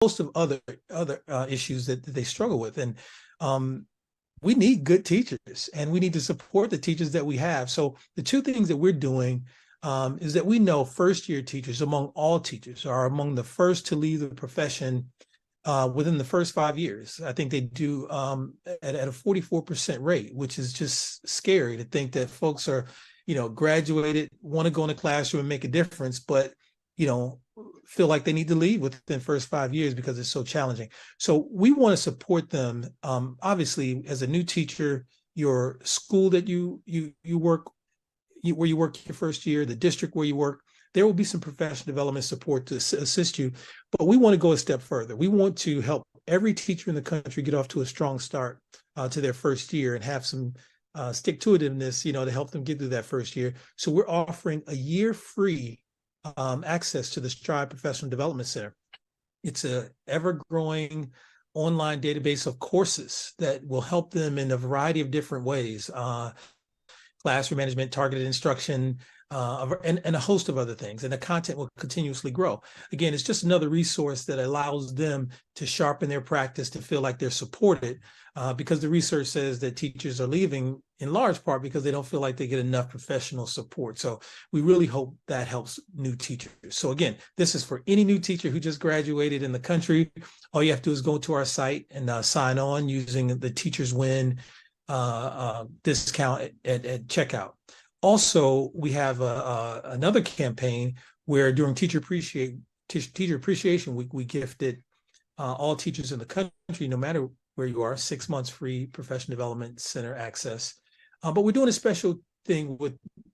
host of other issues that they struggle with. And we need good teachers, and we need to support the teachers that we have. So the two things that we're doing is that we know first-year teachers, among all teachers, are among the first to leave the profession within the first 5 years. I think they do at a 44% rate, which is just scary to think that folks are, graduated, want to go in the classroom and make a difference, but, feel like they need to leave within the first 5 years because it's so challenging. So we want to support them. Obviously, as a new teacher, your school that you work, where you work your first year, the district where you work, there will be some professional development support to assist you. But we want to go a step further. We want to help every teacher in the country get off to a strong start to their first year and have some stick-to-itiveness, to help them get through that first year. So we're offering a year free access to the Stride Professional Development Center. It's a ever-growing online database of courses that will help them in a variety of different ways. Classroom management, targeted instruction, and a host of other things. And the content will continuously grow. Again, it's just another resource that allows them to sharpen their practice, to feel like they're supported, because the research says that teachers are leaving in large part because they don't feel like they get enough professional support. So we really hope that helps new teachers. So again, this is for any new teacher who just graduated in the country. All you have to do is go to our site and sign on using the Teachers Win discount at checkout. Also, we have another campaign where during Teacher Appreciation Week, we gifted all teachers in the country, no matter where you are, 6 months free professional development center access. But we're doing a special thing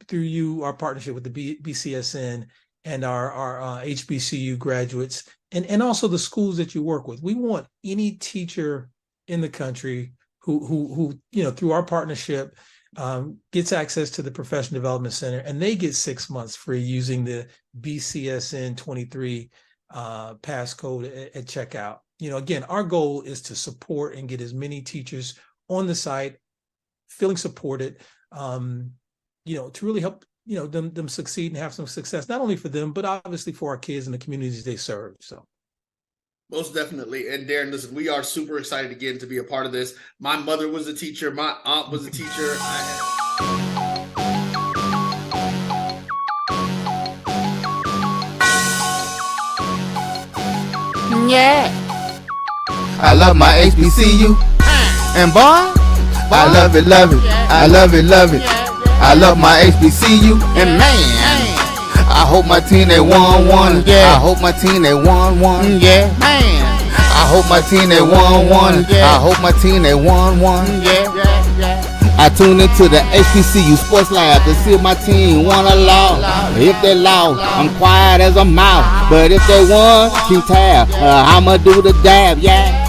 through our partnership with the BCSN and our HBCU graduates, and also the schools that you work with. We want any teacher in the country who through our partnership gets access to the Professional Development Center, and they get 6 months free using the BCSN 23 passcode at checkout. Again, our goal is to support and get as many teachers on the site feeling supported, to really help, them succeed and have some success, not only for them, but obviously for our kids and the communities they serve. So. Most definitely. And Darren, listen, we are super excited again to be a part of this. My mother was a teacher. My aunt was a teacher. Yeah. I love my HBCU. And boy, I love it, love it. I love it, love it. I love my HBCU. And man, I hope my team they won. Yeah. I hope my team they won. Yeah. Man. I hope my team they won. Yeah. I hope my team they won. Yeah. I tune into the HBCU Sports Lab to see if my team won or lost. If they lost, I'm quiet as a mouse. But if they won, keep tab. I'ma do the dab, yeah.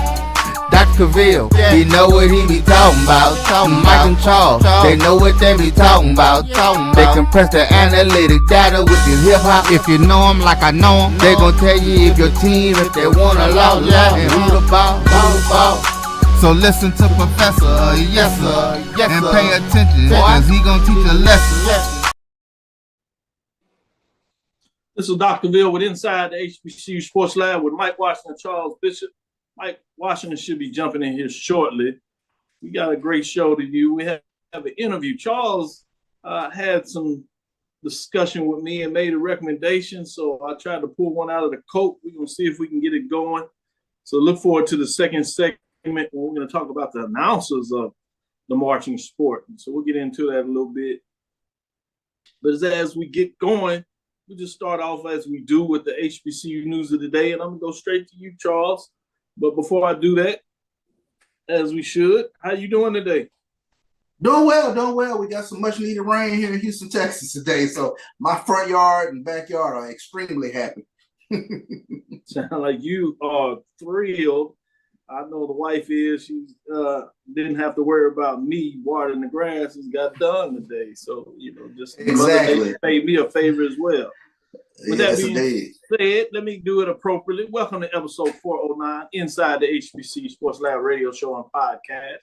Dr. Cavil, he know what he be talking about. Mike and Charles, they know what they be talking about. They compress the analytic data with this hip hop. If you know them like I know them, they gon' tell you if your team, if they won or lost, and who the ball. So listen to Professor, yes sir, and pay attention, cause he gon' teach a lesson. This is Dr. Cavil with Inside the HBCU Sports Lab with Mike Washington and Charles Bishop. Mike Washington should be jumping in here shortly. We got a great show to do. We have an interview. Charles had some discussion with me and made a recommendation, so I tried to pull one out of the coat. We're going to see if we can get it going. So look forward to the second segment where we're going to talk about the announcers of the marching sport. So we'll get into that a little bit. But as we get going, we just start off as we do with the HBCU news of the day, and I'm going to go straight to you, Charles. But before I do that, as we should, how you doing today? Doing well. We got some much needed rain here in Houston, Texas today. So my front yard and backyard are extremely happy. Sound like you are thrilled. I know the wife is. She didn't have to worry about me watering the grass. It's got done today. So, just exactly. Paid me a favor as well. With yes, that being said, let me do it appropriately. Welcome to episode 409, Inside the HBCU Sports Lab radio show and podcast.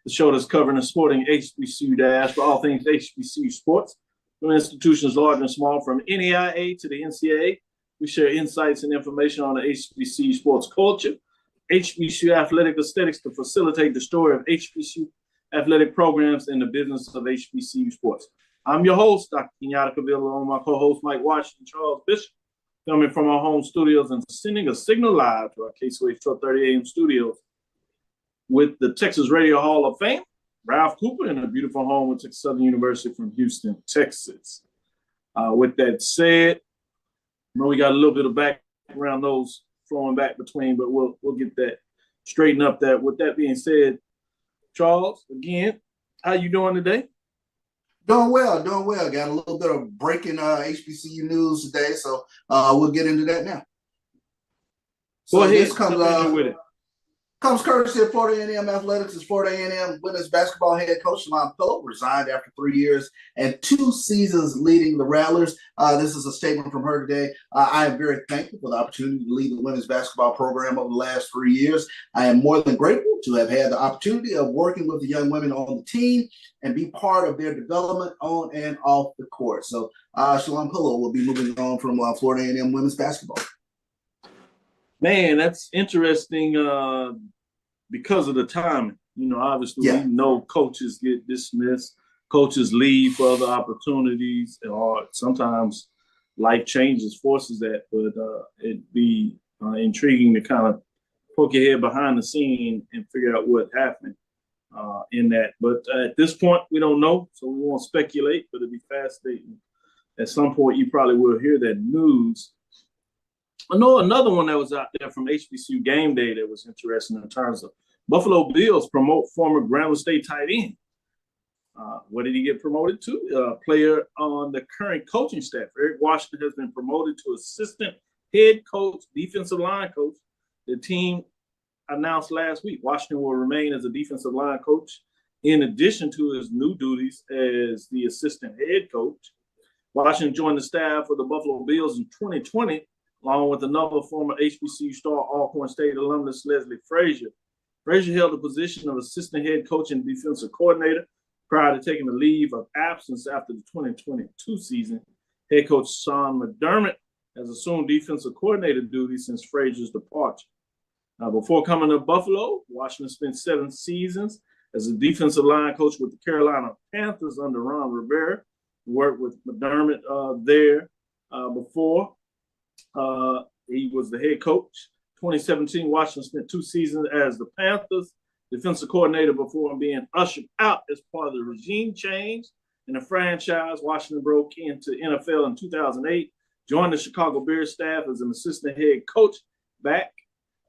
The show that's covering the sporting HBCU dash for all things HBCU sports, from institutions large and small, from NAIA to the NCAA, We share insights and information on the HBCU sports culture, HBCU athletic aesthetics to facilitate the story of HBCU athletic programs and the business of HBCU sports. I'm your host, Dr. Cavil, along with my co-host, Mike Washington, Charles Bishop, coming from our home studios and sending a signal live to our KSWA 1230 AM studios with the Texas Radio Hall of Fame, Ralph Cooper, in a beautiful home at Texas Southern University from Houston, Texas. With that said, I know we got a little bit of background noise flowing back between, but we'll get that straightened up. That with that being said, Charles, again, how you doing today? Doing well. Got a little bit of breaking HBCU news today, so we'll get into that now. Go ahead. This comes courtesy of Florida A&M Athletics. As Florida A&M women's basketball head coach Shalon Pillow resigned after 3 years and 2 seasons leading the Rattlers. This is a statement from her today. I am very thankful for the opportunity to lead the women's basketball program over the last 3 years. I am more than grateful to have had the opportunity of working with the young women on the team and be part of their development on and off the court. So Shalon Pillow will be moving on from Florida A&M women's basketball. Man, that's interesting because of the timing. You know, obviously, we know coaches get dismissed, coaches leave for other opportunities, or sometimes life changes, forces that. But it'd be intriguing to kind of poke your head behind the scene and figure out what happened in that. But at this point, we don't know, so we won't speculate, but it'd be fascinating. At some point, you probably will hear that news. I know another one that was out there from HBCU Game Day that was interesting in terms of Buffalo Bills promote former Grambling State tight end. What did he get promoted to? Player on the current coaching staff. Eric Washington has been promoted to assistant head coach, defensive line coach. The team announced last week Washington will remain as a defensive line coach in addition to his new duties as the assistant head coach. Washington joined the staff of the Buffalo Bills in 2020, along with another former HBCU star, Alcorn State alumnus Leslie Frazier. Frazier held the position of assistant head coach and defensive coordinator prior to taking a leave of absence after the 2022 season. Head coach Sean McDermott has assumed defensive coordinator duties since Frazier's departure. Before coming to Buffalo, Washington spent 7 seasons as a defensive line coach with the Carolina Panthers under Ron Rivera. Worked with McDermott there before. He was the head coach. 2017, Washington spent 2 seasons as the Panthers defensive coordinator before being ushered out as part of the regime change in the franchise. Washington broke into NFL in 2008, joined the Chicago Bears staff as an assistant head coach back.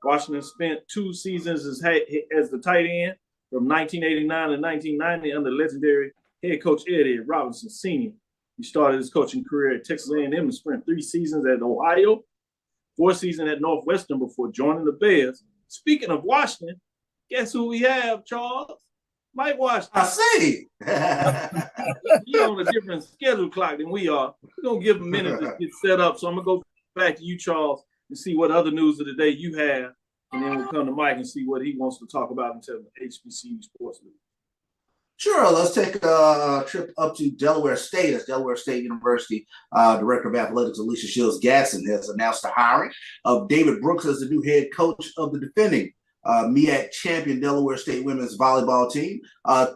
Washington spent 2 seasons as the tight end from 1989 to 1990 under legendary head coach Eddie Robinson Sr. He started his coaching career at Texas A&M and spent 3 seasons at Ohio, 4 seasons at Northwestern before joining the Bears. Speaking of Washington, guess who we have, Charles? Mike Washington. I see. He's on a different schedule clock than we are. We're going to give him a minute to get set up. So I'm going to go back to you, Charles, and see what other news of the day you have. And then we'll come to Mike and see what he wants to talk about in terms of HBCU sports news. Sure, let's take a trip up to Delaware State as Delaware State University Director of Athletics Alicia Shields-Gasson has announced the hiring of David Brooks as the new head coach of the defending MEAC champion Delaware State women's volleyball team. A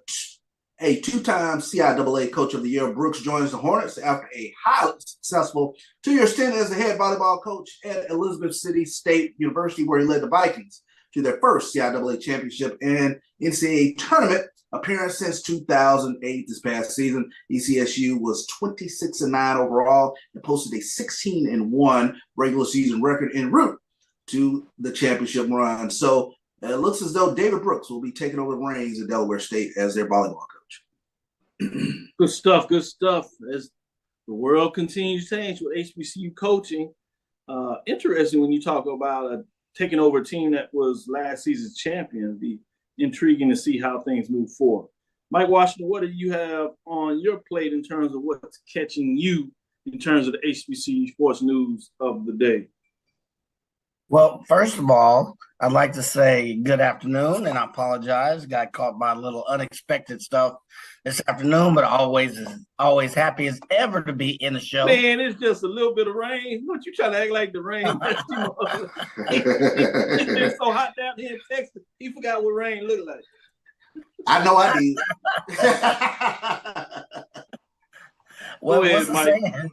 2-time CIAA Coach of the Year, Brooks joins the Hornets after a highly successful 2-year stint as the head volleyball coach at Elizabeth City State University, where he led the Vikings to their first CIAA championship and NCAA tournament appearance since 2008. This past season, ECSU was 26-9 overall and posted a 16-1 regular season record en route to the championship run. So it looks as though David Brooks will be taking over the reins at Delaware State as their volleyball coach. Good stuff, good stuff. As the world continues to change with HBCU coaching, interesting when you talk about taking over a team that was last season's champion. It'd be intriguing to see how things move forward. Mike Washington, what do you have on your plate in terms of what's catching you in terms of the HBCU sports news of the day? Well, first of all, I'd like to say good afternoon, and I apologize. Got caught by a little unexpected stuff this afternoon, but always happy as ever to be in the show. Man, it's just a little bit of rain. What you trying to act like the rain? It's been so hot down here in Texas. He forgot what rain looked like. I know I did. Well, ahead, what's the saying?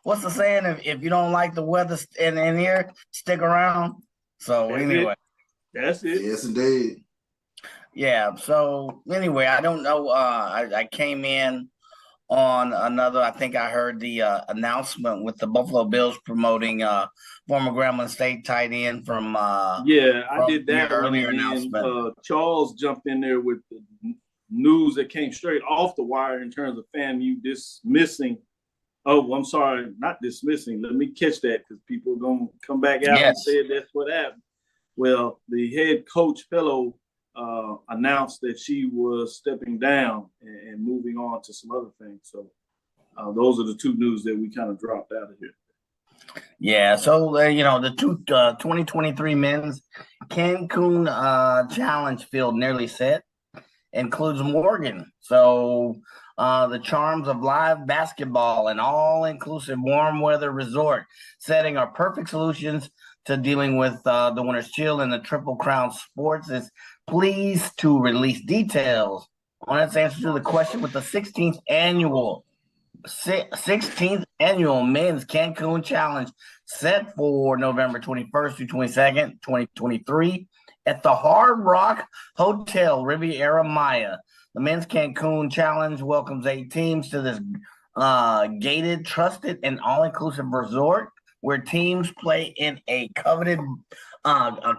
What's the saying? If you don't like the weather in here, stick around. So anyway, That's it. Yes, indeed. yeah. So anyway, I don't know. I came in on another. I think I heard the announcement with the Buffalo Bills promoting former Grambling State tight end from. Yeah, I did that earlier one, announcement. Charles jumped in there with the news that came straight off the wire in terms of FAMU dismissing. Oh, I'm sorry, not dismissing. Let me catch that because people are going to come back out and say that's what happened. Well, the head coach fellow announced that she was stepping down and moving on to some other things. So those are the two news that we kind of dropped out of here. Yeah, so the 2023 men's Cancun challenge field nearly set, includes Morgan. So the charms of live basketball and all-inclusive warm weather resort setting are perfect solutions to dealing with the winter's chill, and the Triple Crown Sports is pleased to release details on its answer to the question with the 16th annual men's Cancun Challenge set for November 21st through 22nd, 2023 at the Hard Rock Hotel Riviera Maya. The men's Cancun Challenge welcomes 8 teams to this gated, trusted, and all-inclusive resort where teams play in a coveted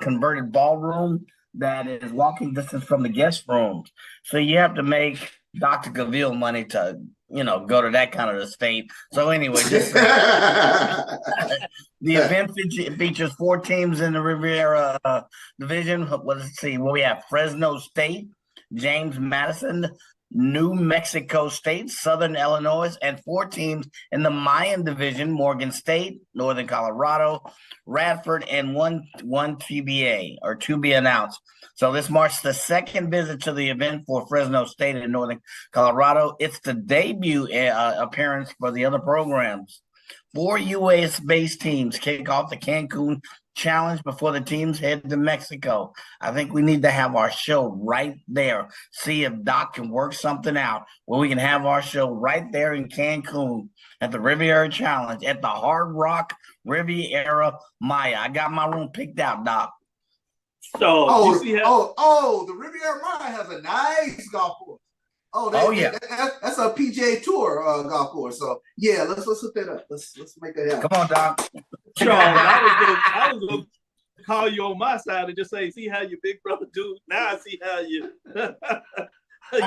converted ballroom that is walking distance from the guest rooms. So you have to make Dr. Cavil money to go to that kind of a state. So anyway, the event features 4 teams in the Riviera division. Let's see. Well, we have Fresno State, James Madison, New Mexico State, Southern Illinois, and 4 teams in the Mayan division: Morgan State, Northern Colorado, Radford, and one TBA or to be announced. So this marks the second visit to the event for Fresno State in Northern Colorado. It's the debut appearance for the other programs. 4 U.S.-based teams kick off the Cancun Challenge before the teams head to Mexico. I think we need to have our show right there. See if Doc can work something out where we can have our show right there in Cancun at the Riviera Challenge at the Hard Rock Riviera Maya. I got my room picked out, Doc. So the Riviera Maya has a nice golf course. That's a PGA Tour golf course. So yeah, let's hook that up. Let's make that happen. Come on, Doc. Charles, I was gonna call you on my side and just say, see how your big brother do. Now I see how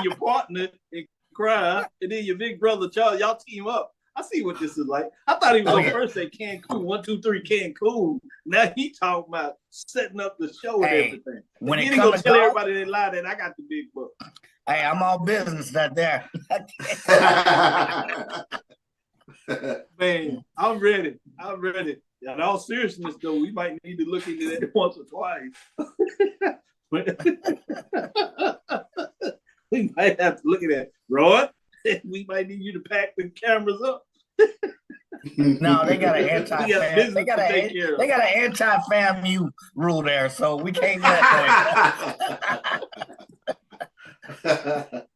your partner in crime, and then your big brother Charles, y'all team up. I see what this is like. I thought he was going first say Cancun, 1, 2, 3, Cancun. Now he talking about setting up the show and everything. When he gonna tell everybody they lie that I got the big book. Hey, I'm all business right there. Man, I'm ready. In all seriousness, though, we might need to look into that once or twice. We might have to look at that. Roy, we might need you to pack the cameras up. No, they got an anti-fam. They got an anti-FAMU rule there, so we can't let that.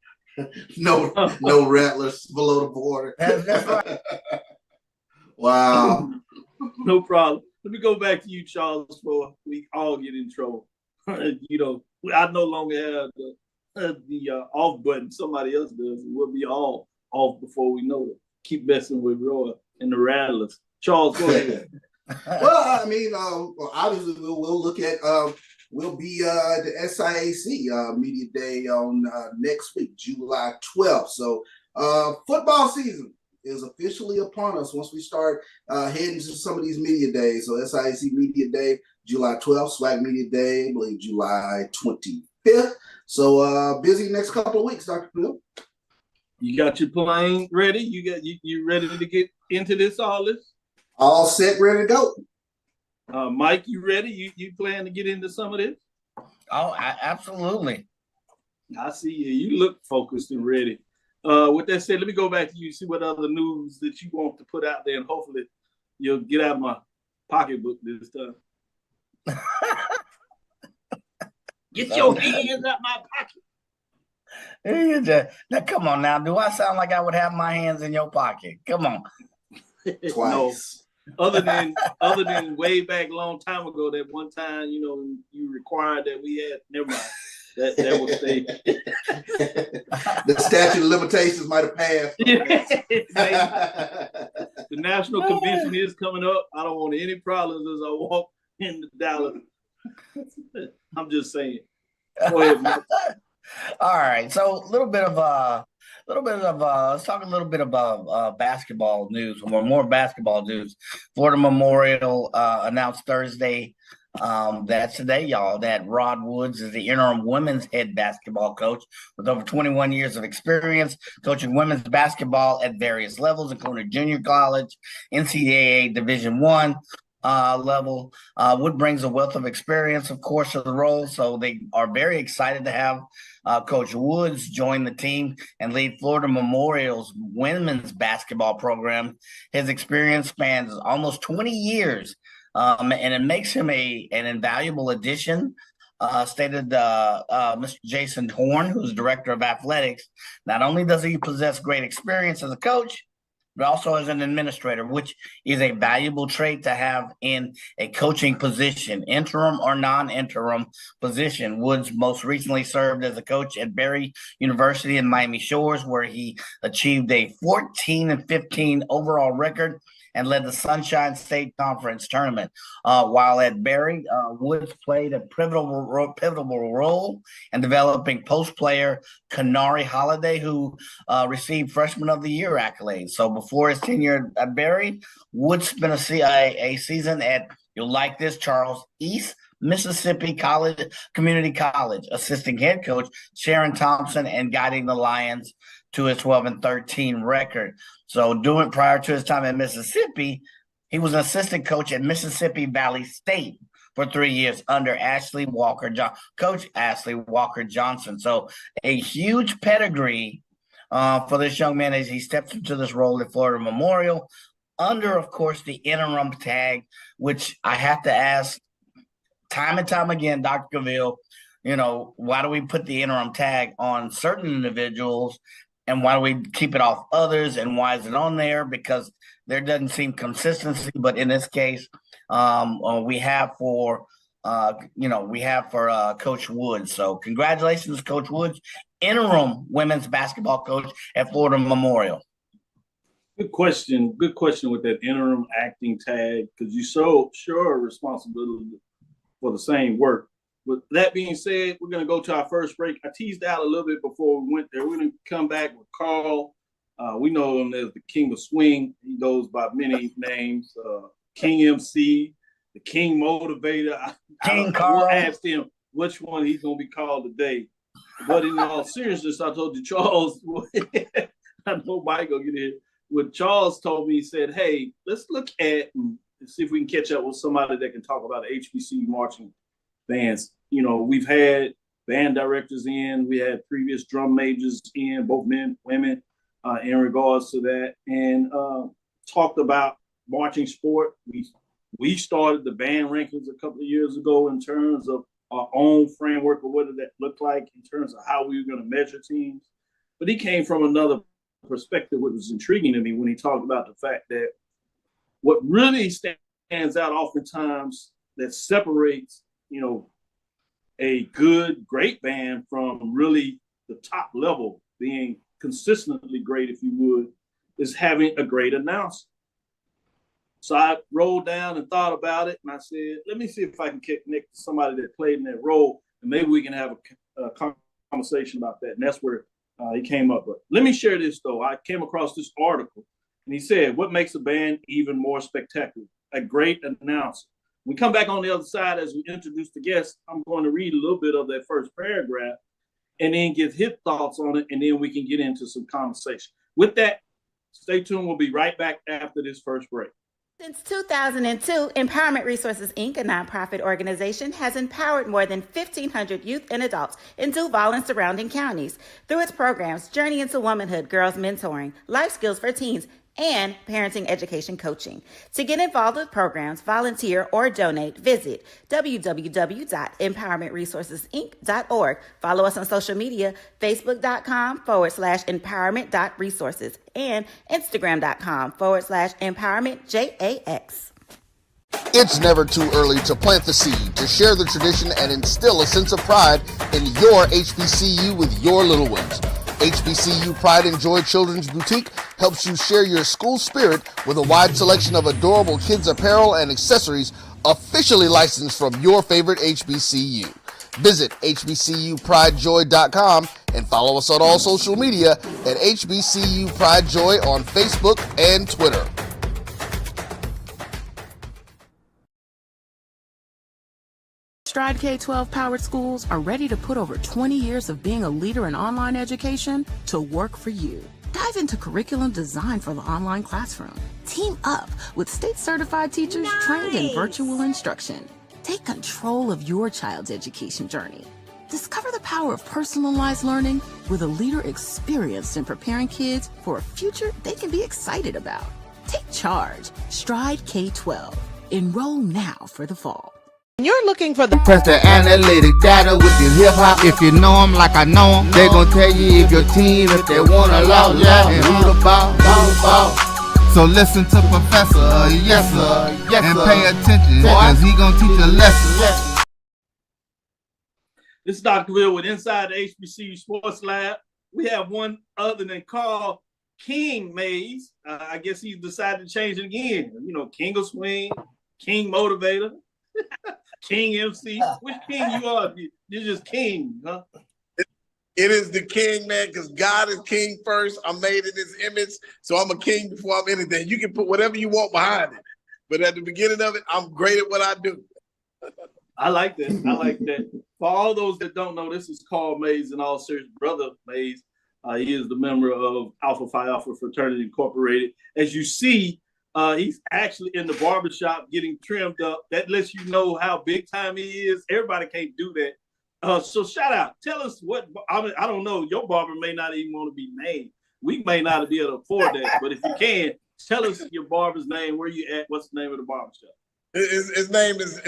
No rattlers below the border. That's right. Wow. No problem. Let me go back to you, Charles, before we all get in trouble. I no longer have the off button. Somebody else does. We'll be all off before we know it. Keep messing with Roy and the Rattlers. Charles, go ahead. Well, I mean, obviously we'll look at we'll be the SIAC Media Day on next week, July 12th. So football season is officially upon us once we start heading to some of these media days. So SIAC Media Day, July 12th, SWAC Media Day, I believe July 25th. So busy next couple of weeks, Dr. Bill. You got your plane ready? You ready to get into all this? All set, ready to go. Mike, you ready? You plan to get into some of this? Oh, absolutely. I see you. You look focused and ready. With that said, let me go back to you, see what other news that you want to put out there, and hopefully you'll get out of my pocketbook this time. Get your hands out my pocket. Now, come on now. Do I sound like I would have my hands in your pocket? Come on. Twice. No. Other than way back a long time ago, that one time, you required that we had, never mind. That was the statute of limitations might have passed. The national convention is coming up. I don't want any problems as I walk into Dallas. I'm just saying. Go ahead, Mike. All right. So let's talk a little bit about basketball news. More basketball news. Florida Memorial announced Thursday, that's today, y'all, that Rod Woods is the interim women's head basketball coach with over 21 years of experience coaching women's basketball at various levels, including junior college, NCAA Division I level. Wood brings a wealth of experience, of course, to the role. So they are very excited to have Coach Woods join the team and lead Florida Memorial's women's basketball program. His experience spans almost 20 years. And it makes him an invaluable addition, stated Mr. Jason Horn, who's director of athletics. Not only does he possess great experience as a coach, but also as an administrator, which is a valuable trait to have in a coaching position, interim or non-interim position. Woods most recently served as a coach at Barry University in Miami Shores, where he achieved a 14-15 overall record and led the Sunshine State Conference tournament. While at Barry, Woods played a pivotal role in developing post player Kanari Holiday, who received Freshman of the Year accolades. So before his tenure at Barry, Woods spent a season at, you'll like this, Charles, East Mississippi Community College, assisting head coach Sharon Thompson and guiding the Lions to a 12-13 record. So prior to his time at Mississippi, he was an assistant coach at Mississippi Valley State for 3 years under Coach Ashley Walker Johnson. So a huge pedigree for this young man as he steps into this role at Florida Memorial under, of course, the interim tag, which I have to ask time and time again, Dr. Cavil, why do we put the interim tag on certain individuals and why do we keep it off others, and why is it on there? Because there doesn't seem consistency, but in this case, we have for Coach Woods. So congratulations, Coach Woods, interim women's basketball coach at Florida Memorial. Good question with that interim acting tag, because you sure responsibility for the same work. With that being said, we're going to go to our first break. I teased out a little bit before we went there. We're going to come back with Carl. We know him as the King of Swing. He goes by many names. King MC, the King Motivator. King Carl. We'll ask him which one he's going to be called today. But in all seriousness, I told you, Charles, I know Mike will get in. What Charles told me, he said, hey, let's look at and see if we can catch up with somebody that can talk about HBCU marching bands. We've had band directors in, we had previous drum majors in, both men, women, in regards to that, and talked about marching sport. We started the band rankings a couple of years ago in terms of our own framework of what did that look like in terms of how we were going to measure teams. But he came from another perspective, which was intriguing to me when he talked about the fact that what really stands out oftentimes that separates a great band from really the top level being consistently great, if you would, is having a great announcer. So I rolled down and thought about it, and I said, let me see if I can connect to somebody that played in that role, and maybe we can have a conversation about that. And that's where he came up. But let me share this, though. I came across this article, and he said, what makes a band even more spectacular? A great announcer. We come back on the other side as we introduce the guest. I'm going to read a little bit of that first paragraph and then get his thoughts on it, and then we can get into some conversation. With that, stay tuned. We'll be right back after this first break. Since 2002, Empowerment Resources, Inc., a nonprofit organization, has empowered more than 1,500 youth and adults in Duval and surrounding counties through its programs Journey into Womanhood, Girls Mentoring, Life Skills for Teens, and Parenting Education Coaching. To get involved with programs, volunteer, or donate, visit www.empowermentresourcesinc.org. Follow us on social media, facebook.com/empowerment.resources and instagram.com/empowermentjax. It's never too early to plant the seed, to share the tradition, and instill a sense of pride in your HBCU with your little ones. HBCU Pride and Joy Children's Boutique helps you share your school spirit with a wide selection of adorable kids apparel and accessories officially licensed from your favorite HBCU. Visit hbcupridejoy.com and follow us on all social media at HBCU Pride Joy on Facebook and Twitter. Stride K-12 powered schools are ready to put over 20 years of being a leader in online education to work for you. Dive into curriculum design for the online classroom. Team up with state-certified teachers trained in virtual instruction. Take control of your child's education journey. Discover the power of personalized learning with a leader experienced in preparing kids for a future they can be excited about. Take charge. Stride K-12. Enroll now for the fall. You're looking for the Press the analytic data with your hip hop. If you know them like I know them, they gon' tell you if your team, if they wanna loud, and who the ball. So listen to Professor, yes sir, and pay attention, cause he gon' teach a lesson. This is Dr. Cavil with Inside the HBCU Sports Lab. We have one other than Carl King Mays. I guess he's decided to change it again. You know, King of Swing, King Motivator. King MC, which king you are? You're just king, huh? It is the king, man, because God is king first. I'm made in his image, so I'm a king before I'm anything. You can put whatever you want behind it, but at the beginning of it, I'm great at what I do. I like that. I like that. For all those that don't know, this is Carl Mays, in all serious, Brother Mays. He is the member of Alpha Phi Alpha Fraternity Incorporated. As you see, he's actually in the barbershop getting trimmed up. That lets you know how big time he is. Everybody can't do that. So shout out. Tell us what, I don't know, your barber may not even want to be named. We may not be able to afford that, but if you can, tell us your barber's name, where you at, what's the name of the barbershop? His name is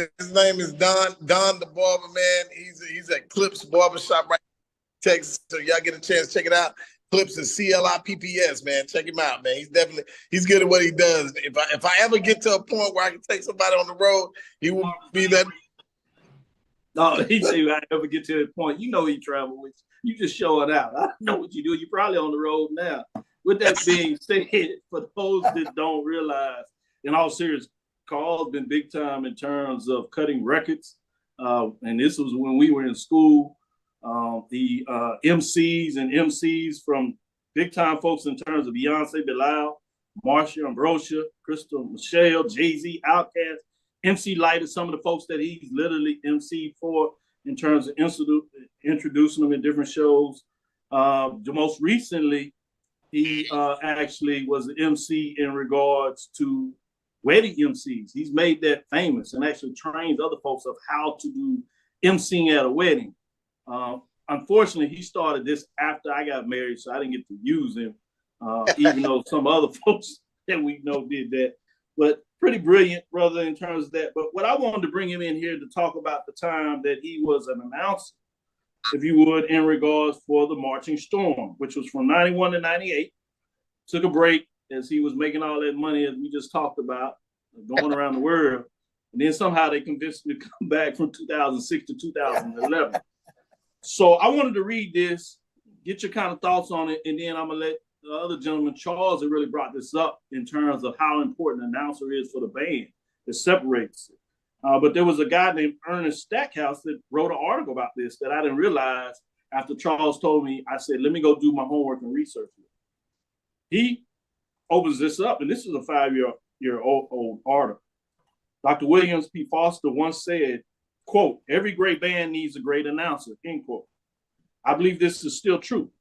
Don the Barber, man. He's at Clips Barbershop right in Texas. So y'all get a chance to check it out. Clips is CLIPPS, man. Check him out, man. He's good at what he does. If I ever get to a point where I can take somebody on the road, he will be that. No, he said if I ever get to that point, you know he travel with you. You just show it out. I know what you do. You're probably on the road now. With that being said, for those that don't realize, in all seriousness, Carl's been big time in terms of cutting records. And this was when we were in school. The MCs from big time folks in terms of Beyonce, Bilal, Marsha, Ambrosia, Crystal, Michelle, Jay-Z, Outkast, MC Light is some of the folks that he's literally MC'd for in terms of introducing them in different shows. The most recently, he actually was an MC in regards to wedding MCs. He's made that famous and actually trains other folks of how to do MCing at a wedding. Unfortunately, he started this after I got married, so I didn't get to use him, even though some other folks that we know did that. But pretty brilliant, brother, in terms of that. But what I wanted to bring him in here to talk about the time that he was an announcer, if you would, in regards for the Marching Storm, which was from 91 to 98. Took a break as he was making all that money, as we just talked about, going around the world. And then somehow they convinced him to come back from 2006 to 2011. So I wanted to read this, get your kind of thoughts on it, and then I'm going to let the other gentleman, Charles, that really brought this up in terms of how important an announcer is for the band. It separates it. But there was a guy named Ernest Stackhouse that wrote an article about this that I didn't realize after Charles told me. I said, let me go do my homework and research it. He opens this up, and this is a 5-year-old article. Dr. Williams P. Foster once said, quote, every great band needs a great announcer, end quote. I believe this is still true.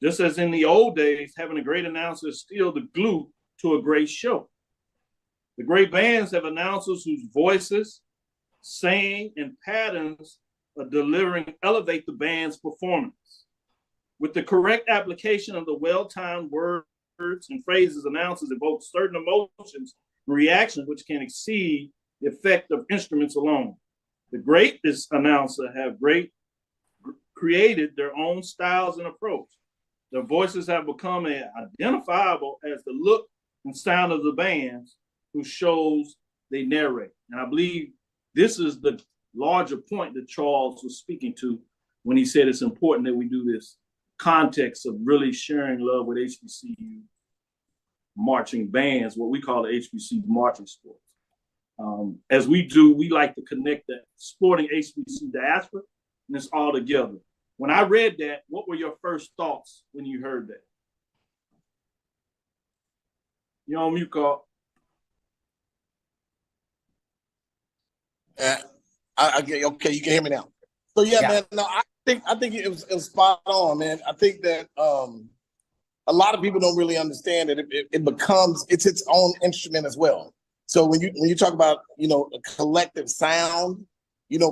Just as in the old days, having a great announcer is still the glue to a great show. The great bands have announcers whose voices, saying, and patterns of delivering elevate the band's performance. With the correct application of the well-timed words and phrases, announcers evoke certain emotions and reactions which can exceed the effect of instruments alone. The greatest announcer have created their own styles and approach. Their voices have become identifiable as the look and sound of the bands whose shows they narrate. And I believe this is the larger point that Charles was speaking to when he said it's important that we do this context of really sharing love with HBCU marching bands, what we call the HBCU marching sports. As we do, we like to connect the sporting HBCU diaspora, and it's all together. When I read that, what were your first thoughts when you heard that? You're on mute, Carl. I get okay. You can hear me now. So yeah, man. No, I think it was spot on, man. I think that a lot of people don't really understand that it becomes it's its own instrument as well. So when you talk about a collective sound,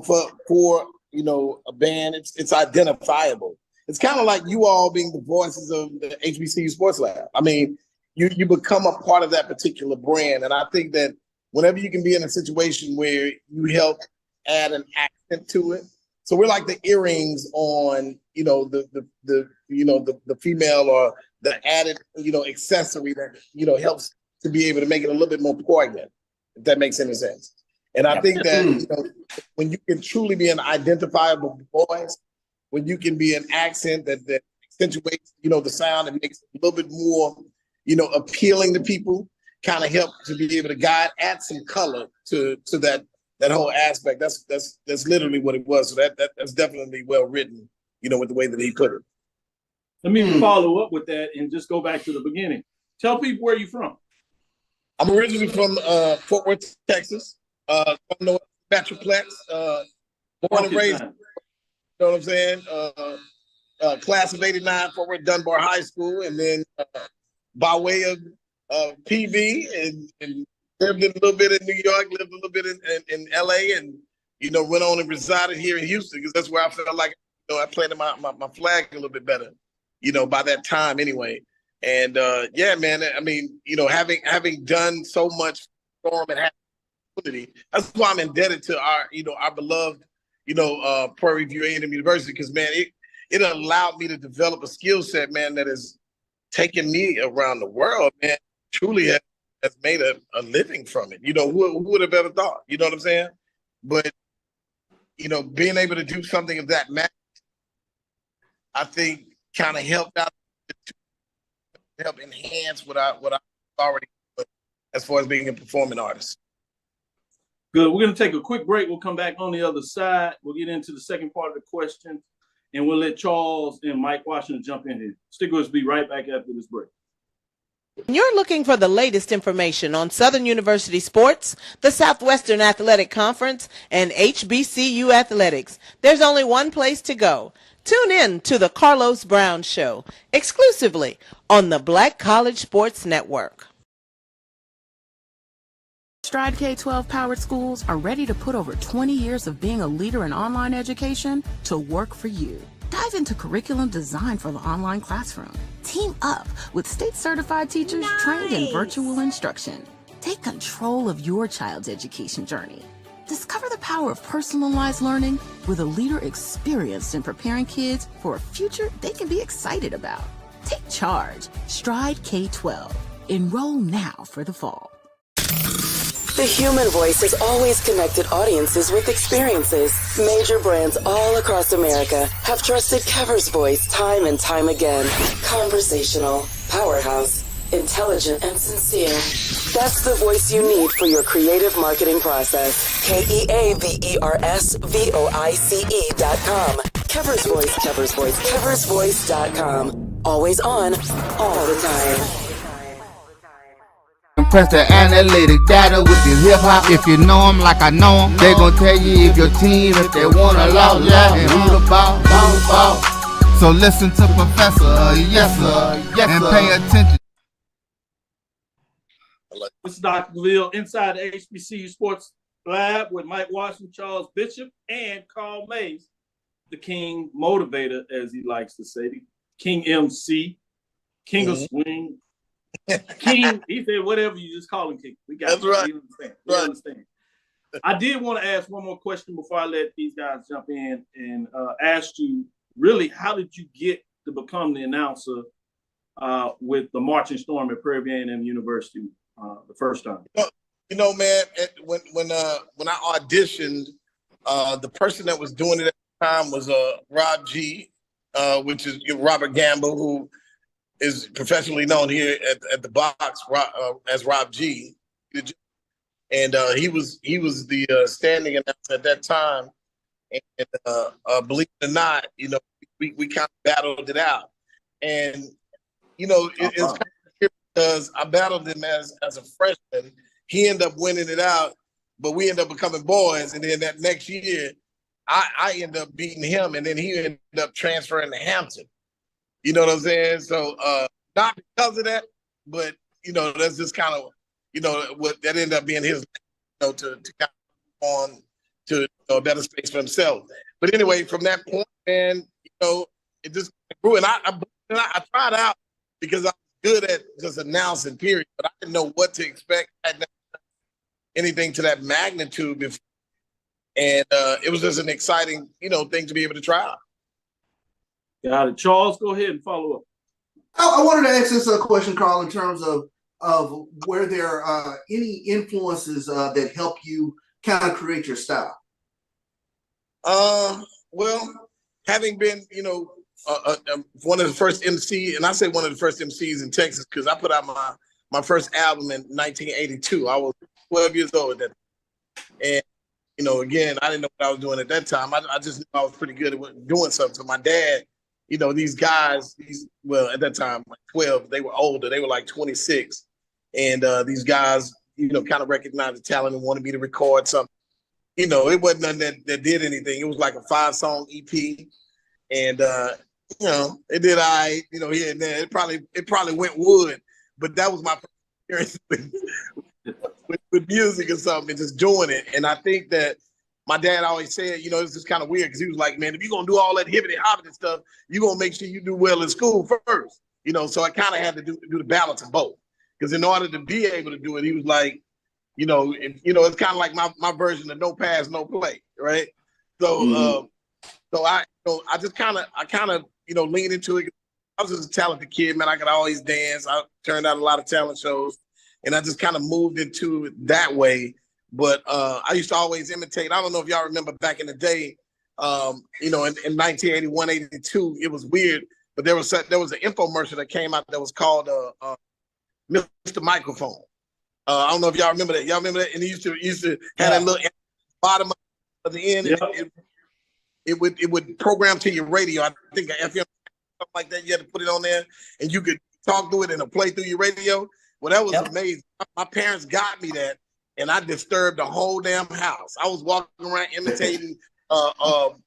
for a band, it's identifiable. It's kind of like you all being the voices of the HBCU Sports Lab. I mean, you become a part of that particular brand, and I think that whenever you can be in a situation where you help add an accent to it. So we're like the earrings on, the female or the added, accessory that, helps to be able to make it a little bit more poignant, if that makes any sense. And I think that, when you can truly be an identifiable voice, when you can be an accent that accentuates, the sound and makes it a little bit more, appealing to people, kind of help to be able to add some color to that whole aspect. That's literally what it was. So that's definitely well written, with the way that he put it. Let me follow up with that and just go back to the beginning. Tell people where you're from. I'm originally from Fort Worth, Texas, from the Metroplex, born and raised. You know what I'm saying? Class of '89, Fort Worth Dunbar High School, and then by way of PV and lived a little bit in New York, lived a little bit in LA, and went on and resided here in Houston because that's where I felt like I planted my flag a little bit better, by that time anyway. And yeah, man, I mean, having done so much for them and having opportunity, that's why I'm indebted to our beloved, Prairie View A&M University, because man, it allowed me to develop a skill set, man, that has taken me around the world, man. Truly has made a living from it. Who would have ever thought? You know what I'm saying? But being able to do something of that magnitude, I think kind of helped out, help enhance what I already put as far as being a performing artist. Good. We're going to take a quick break. We'll come back on the other side. We'll get into the second part of the question, and we'll let Charles and Mike Washington jump in here. Stick with us. Be right back after this break. You're looking for the latest information on Southern University sports, the Southwestern Athletic Conference, and HBCU athletics. There's only one place to go. Tune in to the Carlos Brown Show, exclusively on the Black College Sports Network. Stride K-12 powered schools are ready to put over 20 years of being a leader in online education to work for you. Dive into curriculum design for the online classroom. Team up with state-certified teachers trained in virtual instruction. Take control of your child's education journey. Discover the power of personalized learning with a leader experienced in preparing kids for a future they can be excited about. Take charge. Stride K-12. Enroll now for the fall. The human voice has always connected audiences with experiences. Major brands all across America have trusted Kever's voice time and time again. Conversational, powerhouse, intelligent, and sincere. That's the voice you need for your creative marketing process. KeaversVoice.com. Kever's Voice, Kever's Voice, KeversVoice.com. Always on, all the time. Press the analytic data with your hip hop. If you know them like I know them, they gon' tell you if your team, if they want a lot, and who the ball. So listen to Professor, yes sir, and pay attention. This is Dr. Cavil inside the HBCU Sports Lab with Mike Washington, Charles Bishop, and Carl Mays, the King Motivator, as he likes to say, the King MC, King of Swing, King. He said whatever you just call him King. We got That's right. We understand. I did want to ask one more question before I let these guys jump in and ask you, really, how did you get to become the announcer with the Marching Storm at Prairie View A&M University the first time? You know, man, when I auditioned, the person that was doing it at the time was Rob G, which is Robert Gamble, who is professionally known here at the box as Rob G. And he was the standing announcer at that time. And believe it or not, you know, we kind of battled it out. And, you know, it's kind of weird because I battled him as a freshman. He ended up winning it out, but we ended up becoming boys. And then that next year, I ended up beating him, and then he ended up transferring to Hampton. You know what I'm saying? So not because of that, but, you know, that's just kind of, you know, what that ended up being his, you know, to kind of on to a better space for himself. But anyway, from that point, man, you know, it just grew. And I tried out because I was good at just announcing, period. But I didn't know what to expect. I hadn't done anything to that magnitude before. And it was just an exciting, you know, thing to be able to try out. Got it. Charles, go ahead and follow up. I wanted to ask this question, Carl, in terms of were there any influences that help you kind of create your style? Well, having been, you know, one of the first MC, and I say one of the first MCs in Texas because I put out my first album in 1982. I was 12 years old at that time. And, you know, again, I didn't know what I was doing at that time. I just knew I was pretty good at doing something. So my dad, you know, these guys, well, at that time, like 12, they were older. They were like 26. And these guys, you know, kind of recognized the talent and wanted me to record something. You know, it wasn't nothing that did anything. It was like a 5-song EP. And, you know, it did you know, here and there. It probably went wood. But that was my experience with music or something, and just doing it. And I think that my dad always said, you know, it's just kind of weird because he was like, man, if you're going to do all that hibbity-hobbity stuff, you're going to make sure you do well in school first. You know, so I kind of had to do the balance of both. Because in order to be able to do it, he was like, you know, it's kind of like my version of no pass, no play, right? So, so I just kind of, you know, leaned into it. I was just a talented kid, man. I could always dance. I turned out a lot of talent shows, and I just kind of moved into it that way. But I used to always imitate. I don't know if y'all remember back in the day, you know, in 1981, 82, it was weird, but there was an infomercial that came out that was called Mr. Microphone. I don't know if y'all remember that. Y'all remember that? And it used to have that little bottom of the end. Yep. It would program to your radio. I think FM, something like that. You had to put it on there, and you could talk through it and it'll play through your radio. Well, that was amazing. My parents got me that, and I disturbed the whole damn house. I was walking around imitating Tom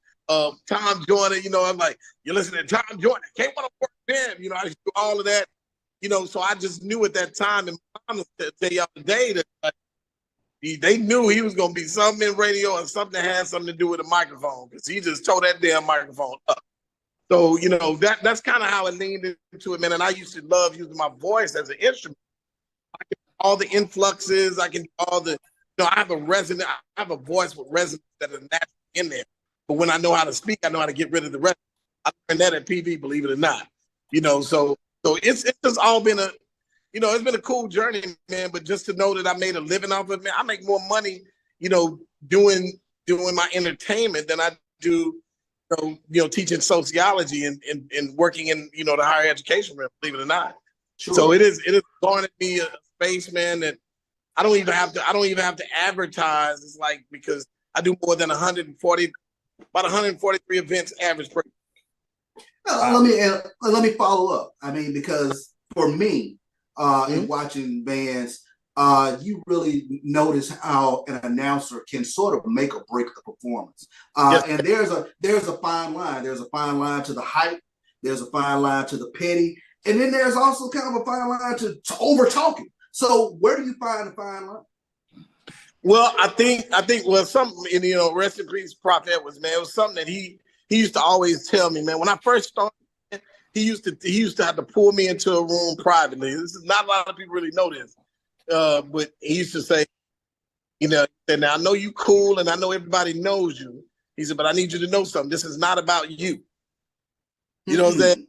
Joyner. You know, I'm like, you're listening to Tom Joyner. Can't want to work them. You know, I used to do all of that. You know, so I just knew at that time, and my mom will tell y'all today that they knew he was going to be something in radio or something that had something to do with a microphone, because he just tore that damn microphone up. So, you know, that's kind of how I leaned into it, man. And I used to love using my voice as an instrument. I can do all the influxes. I can do all the, you know, I have a voice with resonance that is naturally in there. But when I know how to speak, I know how to get rid of the rest. I learned that at PV, believe it or not. You know, so it's just all been it's been a cool journey, man. But just to know that I made a living off of it, man, I make more money, you know, doing my entertainment than I do, you know, teaching sociology and working in, you know, the higher education realm, believe it or not. Sure. So it is going to be a space, man, that I don't even have to advertise. It's like, because I do more than 143 events average per year. Let me follow up. I mean, because for me, in watching bands, you really notice how an announcer can sort of make or break the performance. And there's a fine line. There's a fine line to the hype. There's a fine line to the petty, and then there's also kind of a fine line to over talking. So where do you find the fine line? Well, I think something, rest in peace, Prof. Edwards, man. It was something that he used to always tell me, man. When I first started, he used to have to pull me into a room privately. This is not a lot of people really know this, but he used to say, now I know you cool and I know everybody knows you. He said, but I need you to know something. This is not about you. You know what I'm saying?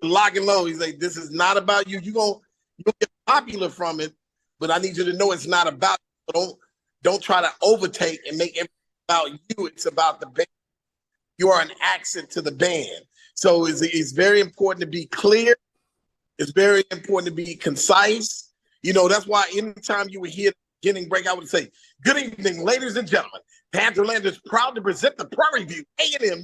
Lock and low. He's like, this is not about you. You're gonna get popular from it, but I need you to know it's not about you. Don't try to overtake and make it about you. It's about the band. You are an accent to the band. So it's very important to be clear. It's very important to be concise. That's why anytime you would hear the beginning break, I would say, good evening, ladies and gentlemen. Pantherland is proud to present the Prairie View A&M.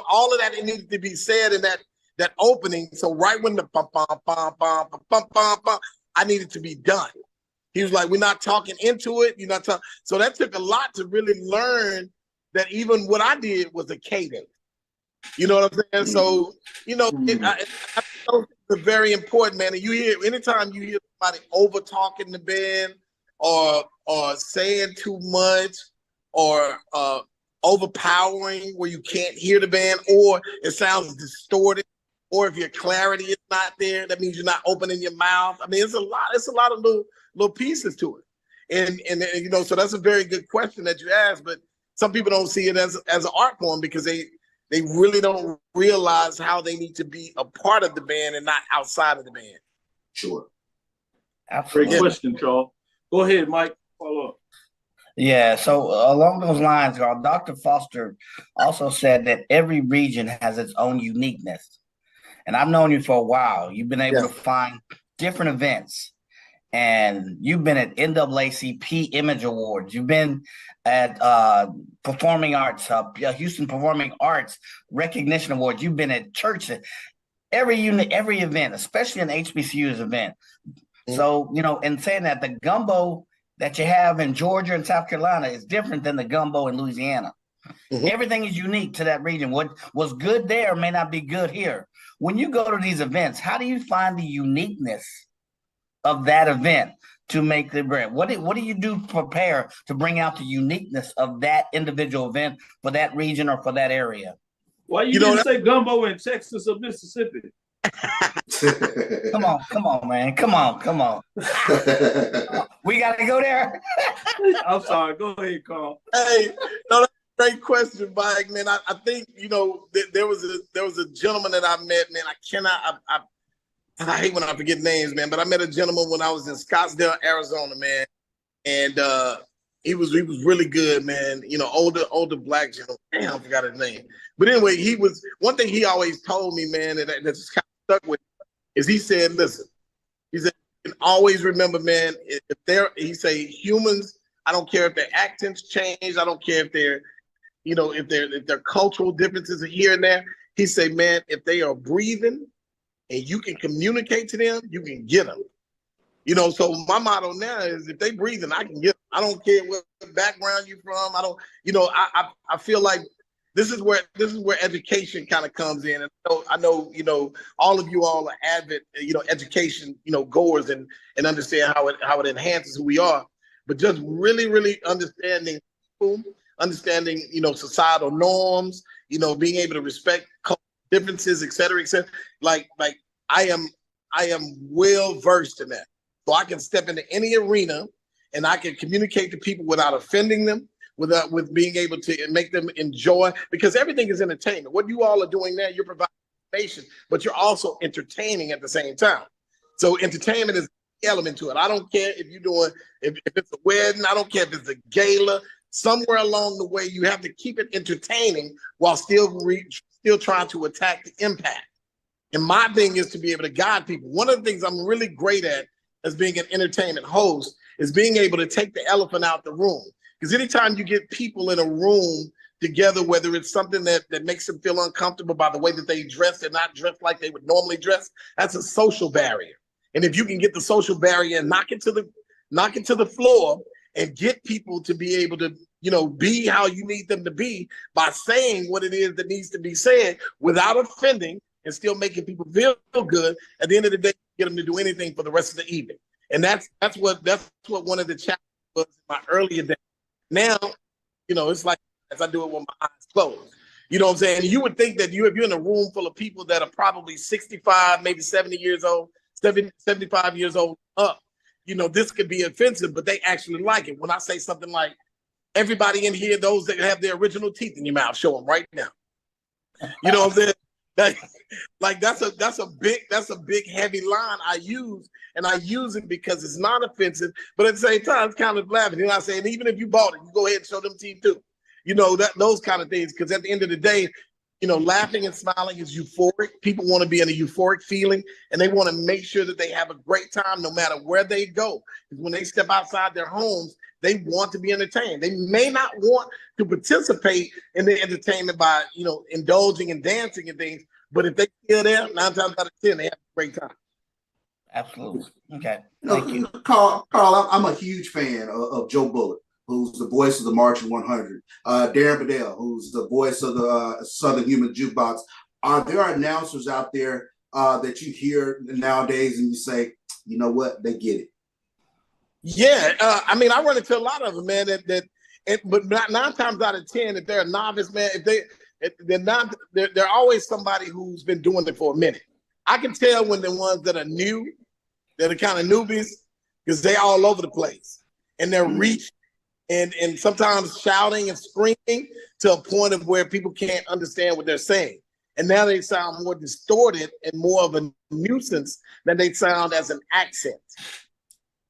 All of that needed to be said in that opening. So right when the bum, bum, bum, bum, bum, bum, bum, I needed to be done. He was like, we're not talking into it. You're not talking. So that took a lot to really learn that even what I did was a cadence. You know what I'm saying? So, I it's very important, man. And anytime you hear somebody over talking the band or saying too much or overpowering where you can't hear the band or it sounds distorted, or if your clarity is not there, that means you're not opening your mouth. I mean, it's a lot of little pieces to it. And so that's a very good question that you asked, but some people don't see it as an art form because they really don't realize how they need to be a part of the band and not outside of the band. Sure. Absolutely. Great question, Charles. Go ahead, Mike. Follow up. Yeah, so along those lines, Dr. Foster also said that every region has its own uniqueness. And I've known you for a while. You've been able to find different events. And you've been at NAACP Image Awards. You've been at Performing Arts, Houston Performing Arts Recognition Awards. You've been at church, every event, especially an HBCU's event. Mm-hmm. So, in saying that, the gumbo that you have in Georgia and South Carolina is different than the gumbo in Louisiana. Mm-hmm. Everything is unique to that region. What was good there may not be good here. When you go to these events, how do you find the uniqueness of that event to make the brand? What do you do to prepare to bring out the uniqueness of that individual event for that region or for that area? Why you didn't say gumbo in Texas or Mississippi? Come on, man. Come on. We got to go there. I'm sorry. Go ahead, Carl. Hey, no, that's a great question, Mike. Man, I think there was a gentleman that I met. Man, I hate when I forget names, man. But I met a gentleman when I was in Scottsdale, Arizona, man, and he was really good, man. Older black gentleman. Damn, I forgot his name. But anyway, he was one thing he always told me, man, that just kind of stuck with me, is he said, listen, he said, you can always remember, man, he say humans, I don't care if their accents change, I don't care if they're, if their cultural differences are here and there. He say, man, if they are breathing and you can communicate to them, you can get them. So my motto now is if they breathing, I can get them. I don't care what background you're from. I don't, I feel like this is where education kind of comes in. And I know, all of you all are avid, education, goers and understand how it enhances who we are. But just really, really understanding people, understanding, societal norms, being able to respect differences, et cetera, et cetera. Like I am well versed in that. So I can step into any arena and I can communicate to people without offending them, with being able to make them enjoy, because everything is entertainment. What you all are doing now, you're providing information, but you're also entertaining at the same time. So entertainment is the element to it. I don't care if you're doing, if it's a wedding, I don't care if it's a gala. Somewhere along the way, you have to keep it entertaining while still trying to attack the impact. And my thing is to be able to guide people. One of the things I'm really great at as being an entertainment host is being able to take the elephant out the room. Because anytime you get people in a room together, whether it's something that makes them feel uncomfortable by the way that they dress, they're not dressed like they would normally dress, that's a social barrier. And if you can get the social barrier and knock it to the floor and get people to be able to, be how you need them to be by saying what it is that needs to be said without offending and still making people feel good, at the end of the day, get them to do anything for the rest of the evening. And that's what one of the challenges was in my earlier days. Now, it's like as I do it with my eyes closed. You know what I'm saying? You would think that if you're in a room full of people that are probably 65, maybe 70 years old, 75 years old up, this could be offensive, but they actually like it. When I say something like, everybody in here, those that have their original teeth in your mouth, show them right now. You know what I'm saying? Like that's a big heavy line I use, and I use it because it's not offensive, but at the same time it's kind of laughing. I say, and even if you bought it, you go ahead and show them teeth too. Those kind of things, because at the end of the day, laughing and smiling is euphoric. People want to be in a euphoric feeling, and they want to make sure that they have a great time no matter where they go. Because when they step outside their homes, they want to be entertained. They may not want to participate in the entertainment by, indulging and dancing and things, but if they feel there, 9 times out of 10, they have a great time. Absolutely. Okay. Thank you. Carl, I'm a huge fan of Joe Bullock, who's the voice of the Marching 100. Darren Bedell, who's the voice of the Southern Human Jukebox. Are there announcers out there that you hear nowadays and you say, you know what, they get it? Yeah, I run into a lot of them, man. But 9 times out of 10, if they're a novice, man, they're always somebody who's been doing it for a minute. I can tell when the ones that are new, that are kind of newbies, because they're all over the place and they're reaching and sometimes shouting and screaming to a point of where people can't understand what they're saying. And now they sound more distorted and more of a nuisance than they sound as an accent.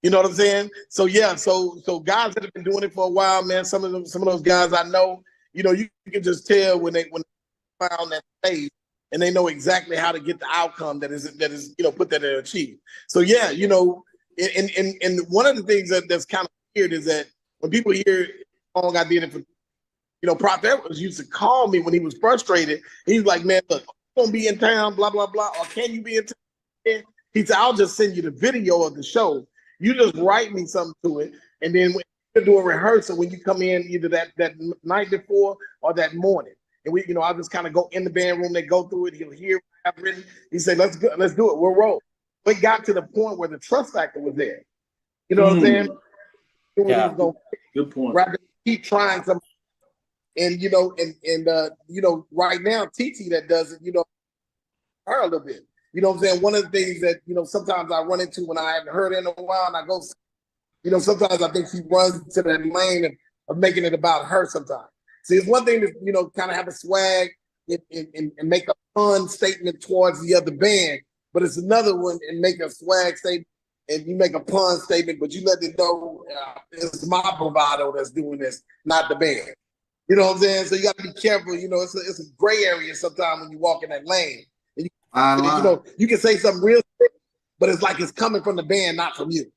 You know what I'm saying? So yeah, so guys that have been doing it for a while, man, some of those guys I know, you can just tell when they found that phase, and they know exactly how to get the outcome that is put that in achieve. So yeah, and one of the things that's kind of weird is that when people hear how long I did it for, Prof. Edwards used to call me when he was frustrated. He's like, man, look, I'm gonna be in town, blah blah blah, or can you be in town? He said, I'll just send you the video of the show. You just write me something to it, and then when you do a rehearsal, when you come in either that night before or that morning, and I'll just kind of go in the band room, they go through it, he'll hear what I've written, he said, let's do it, we'll roll. It got to the point where the trust factor was there. You know what I'm saying? Yeah. Good point. Rather keep trying something, and right now TT that does it, her a little bit. You know what I'm saying? One of the things that, sometimes I run into when I haven't heard it in a while, and I go, sometimes I think she runs into that lane of making it about her sometimes. See, it's one thing to, kind of have a swag and make a fun statement towards the other band, but it's another one and make a swag statement and you make a pun statement, but you let it know it's my bravado that's doing this, not the band. You know what I'm saying? So you got to be careful. It's a gray area sometimes when you walk in that lane. You can say something real sick, but it's like it's coming from the band, not from you.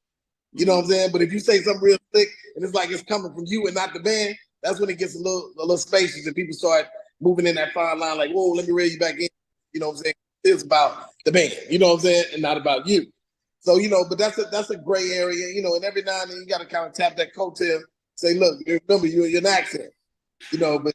You know what I'm saying? But if you say something real sick and it's like it's coming from you and not the band, that's when it gets a little spacious and people start moving in that fine line like, whoa, let me reel you back in. You know what I'm saying? It's about the band, you know what I'm saying? And not about you. So, but that's a gray area, and every now and then you got to kind of tap that coattail, say, look, remember, you're an accent, but,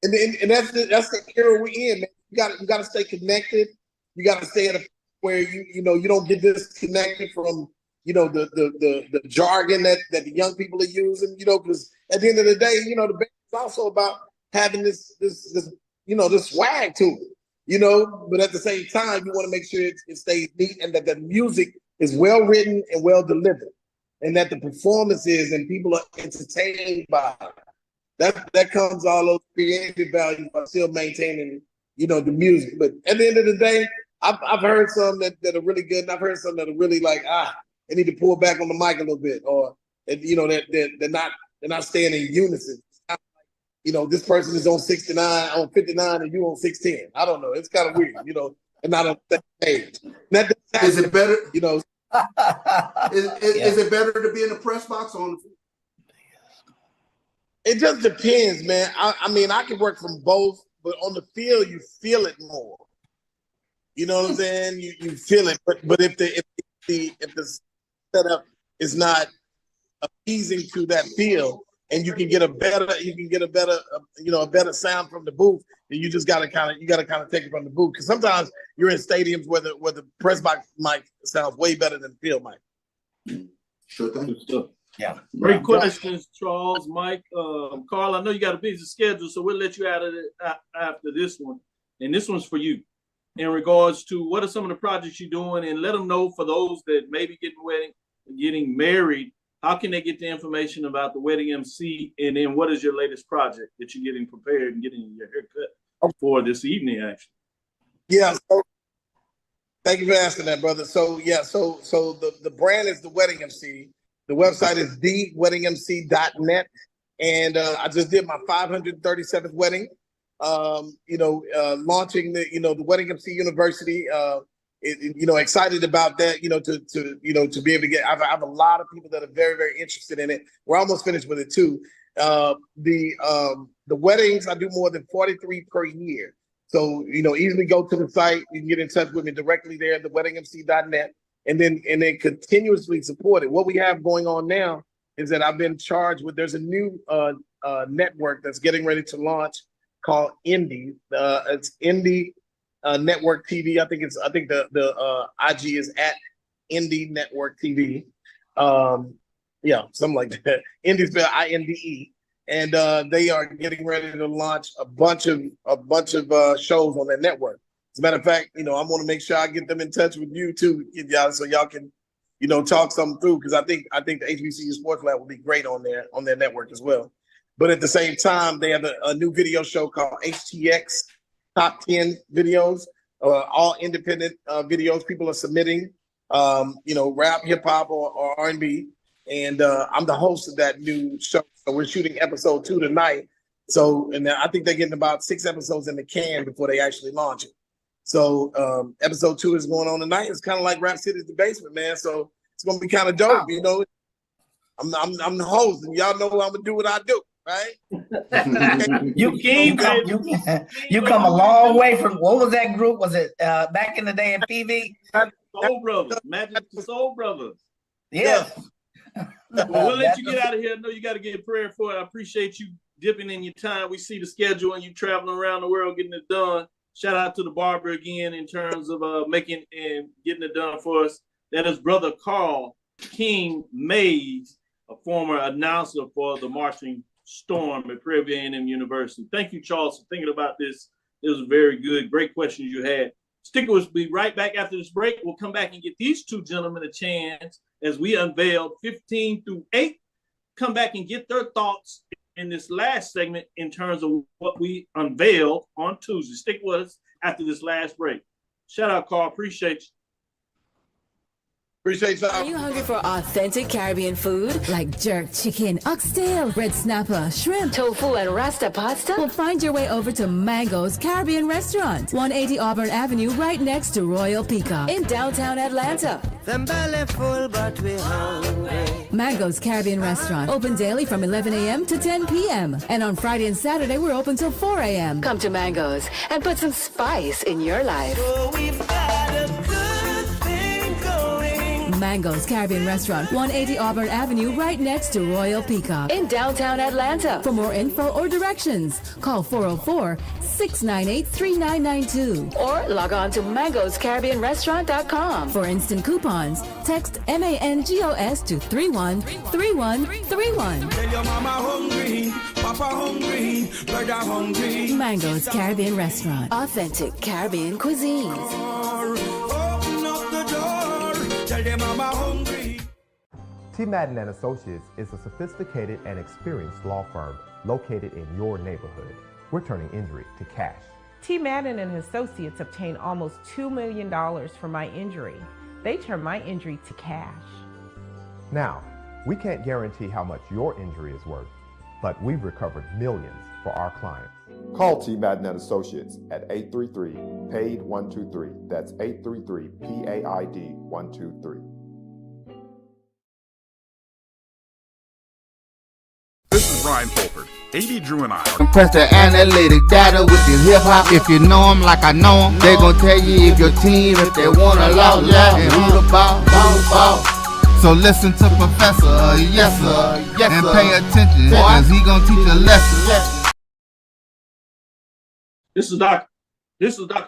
and that's the era we're in, man. You got to stay connected. You got to stay at a point where you don't get disconnected from, the jargon that the young people are using, because at the end of the day, the band is also about having this swag to it, but at the same time, you want to make sure it stays neat and that the music is well written and well delivered and that the performances and people are entertained by it. That comes all those creative values by still maintaining, the music. But at the end of the day, I've heard some that are really good, and I've heard some that are really like, they need to pull back on the mic a little bit, or they're not staying in unison. This person is on 69, on 59, and you on 610. I don't know. It's kind of weird, and not on that page. Is it better? Is it better to be in the press box on? It just depends, man. I can work from both, but on the field, you feel it more. You know what I'm saying? You feel it, but if the setup is not appeasing to that field, and you can get a better sound from the booth, then you just gotta kind of take it from the booth. Because sometimes you're in stadiums where the press box mic sounds way better than the field mic. Sure thing. Good stuff. Yeah. Great questions, Charles, Mike, Carl. I know you got a busy schedule, so we'll let you out of it after this one. And this one's for you. In regards to what are some of the projects you're doing, and let them know for those that may be getting married, how can they get the information about the wedding MC, and then what is your latest project that you're getting prepared and getting your haircut for this evening, actually? Yeah. So, thank you for asking that, brother. So the brand is the Wedding MC. The website is theweddingmc.net, and I just did my 537th wedding. Launching the Wedding MC University. Excited about that. To be able to get. I have a lot of people that are very, very interested in it. We're almost finished with it too. The weddings, I do more than 43 per year. So easily go to the site. You can get in touch with me directly there at theweddingmc.net, and then continuously support it. What we have going on now is that I've been charged with. There's a new network that's getting ready to launch called Indie. It's Indie Network TV. I think the IG is at Indie Network TV. Something like that. Indie spelled INDE, and they are getting ready to launch a bunch of shows on their network. As a matter of fact, I want to make sure I get them in touch with you too, y'all, so y'all can talk something through, because I think the HBCU Sports Lab will be great on their network as well. But at the same time, they have a new video show called HTX Top 10 Videos, all independent videos people are submitting, rap, hip hop, or R&B. And I'm the host of that new show. So we're shooting episode 2 tonight. So, and I think they're getting about 6 episodes in the can before they actually launch it. So episode 2 is going on tonight. It's kind of like Rap City's The Basement, man. So it's going to be kind of dope, I'm the host, and y'all know I'm going to do what I do. Right? you come a long way from, what was that group? Was it back in the day in PV? Soul Brothers, Magic the Soul Brothers. Yeah. Well, we'll let you get out of here. I know you got to get prayer for it. I appreciate you dipping in your time. We see the schedule and you traveling around the world getting it done. Shout out to the barber again in terms of making and getting it done for us. That is Brother Carl King Mays, a former announcer for the Marching Storm at Prairie A&M University. Thank you, Charles, for thinking about this. It was very good. Great questions you had. Stick with us. We'll be right back after this break. We'll come back and get these two gentlemen a chance as we unveiled 15 through 8. Come back and get their thoughts in this last segment in terms of what we unveiled on Tuesday. Stick with us after this last break. Shout out, Carl. Appreciate you. Appreciate y'all. Are you hungry for authentic Caribbean food like jerk chicken, oxtail, red snapper, shrimp, tofu, and rasta pasta? Well, find your way over to Mango's Caribbean Restaurant, 180 Auburn Avenue, right next to Royal Peacock in downtown Atlanta. Them belly full, but we hungry. Mango's Caribbean Restaurant, open daily from 11 a.m. to 10 p.m. And on Friday and Saturday, we're open till 4 a.m. Come to Mango's and put some spice in your life. So we've got a good thing going. Mango's Caribbean Restaurant, 180 Auburn Avenue, right next to Royal Peacock in downtown Atlanta. For more info or directions, call 404-698-3992 or log on to mangoscaribbeanrestaurant.com. For instant coupons, text MANGOS to 313131. Tell your mama hungry, papa hungry, brother hungry. Mango's Caribbean Restaurant, authentic Caribbean cuisines. Open up the door, tell your mama hungry. T. Madden and Associates is a sophisticated and experienced law firm located in your neighborhood. We're turning injury to cash. T. Madden and Associates obtained almost $2 million for my injury. They turned my injury to cash. Now, we can't guarantee how much your injury is worth, but we've recovered millions for our clients. Call T. Madden and Associates at 833-PAID-123. That's 833-PAID-123. This is Brian Fulford. AD Drew and I are... Press the analytic data with your hip hop. If you know them like I know them, they gon' tell you if your team, if they want to loud, and who the ball. So listen to Professor, yes sir, and pay attention, cause he gon' teach a lesson. This is Dr.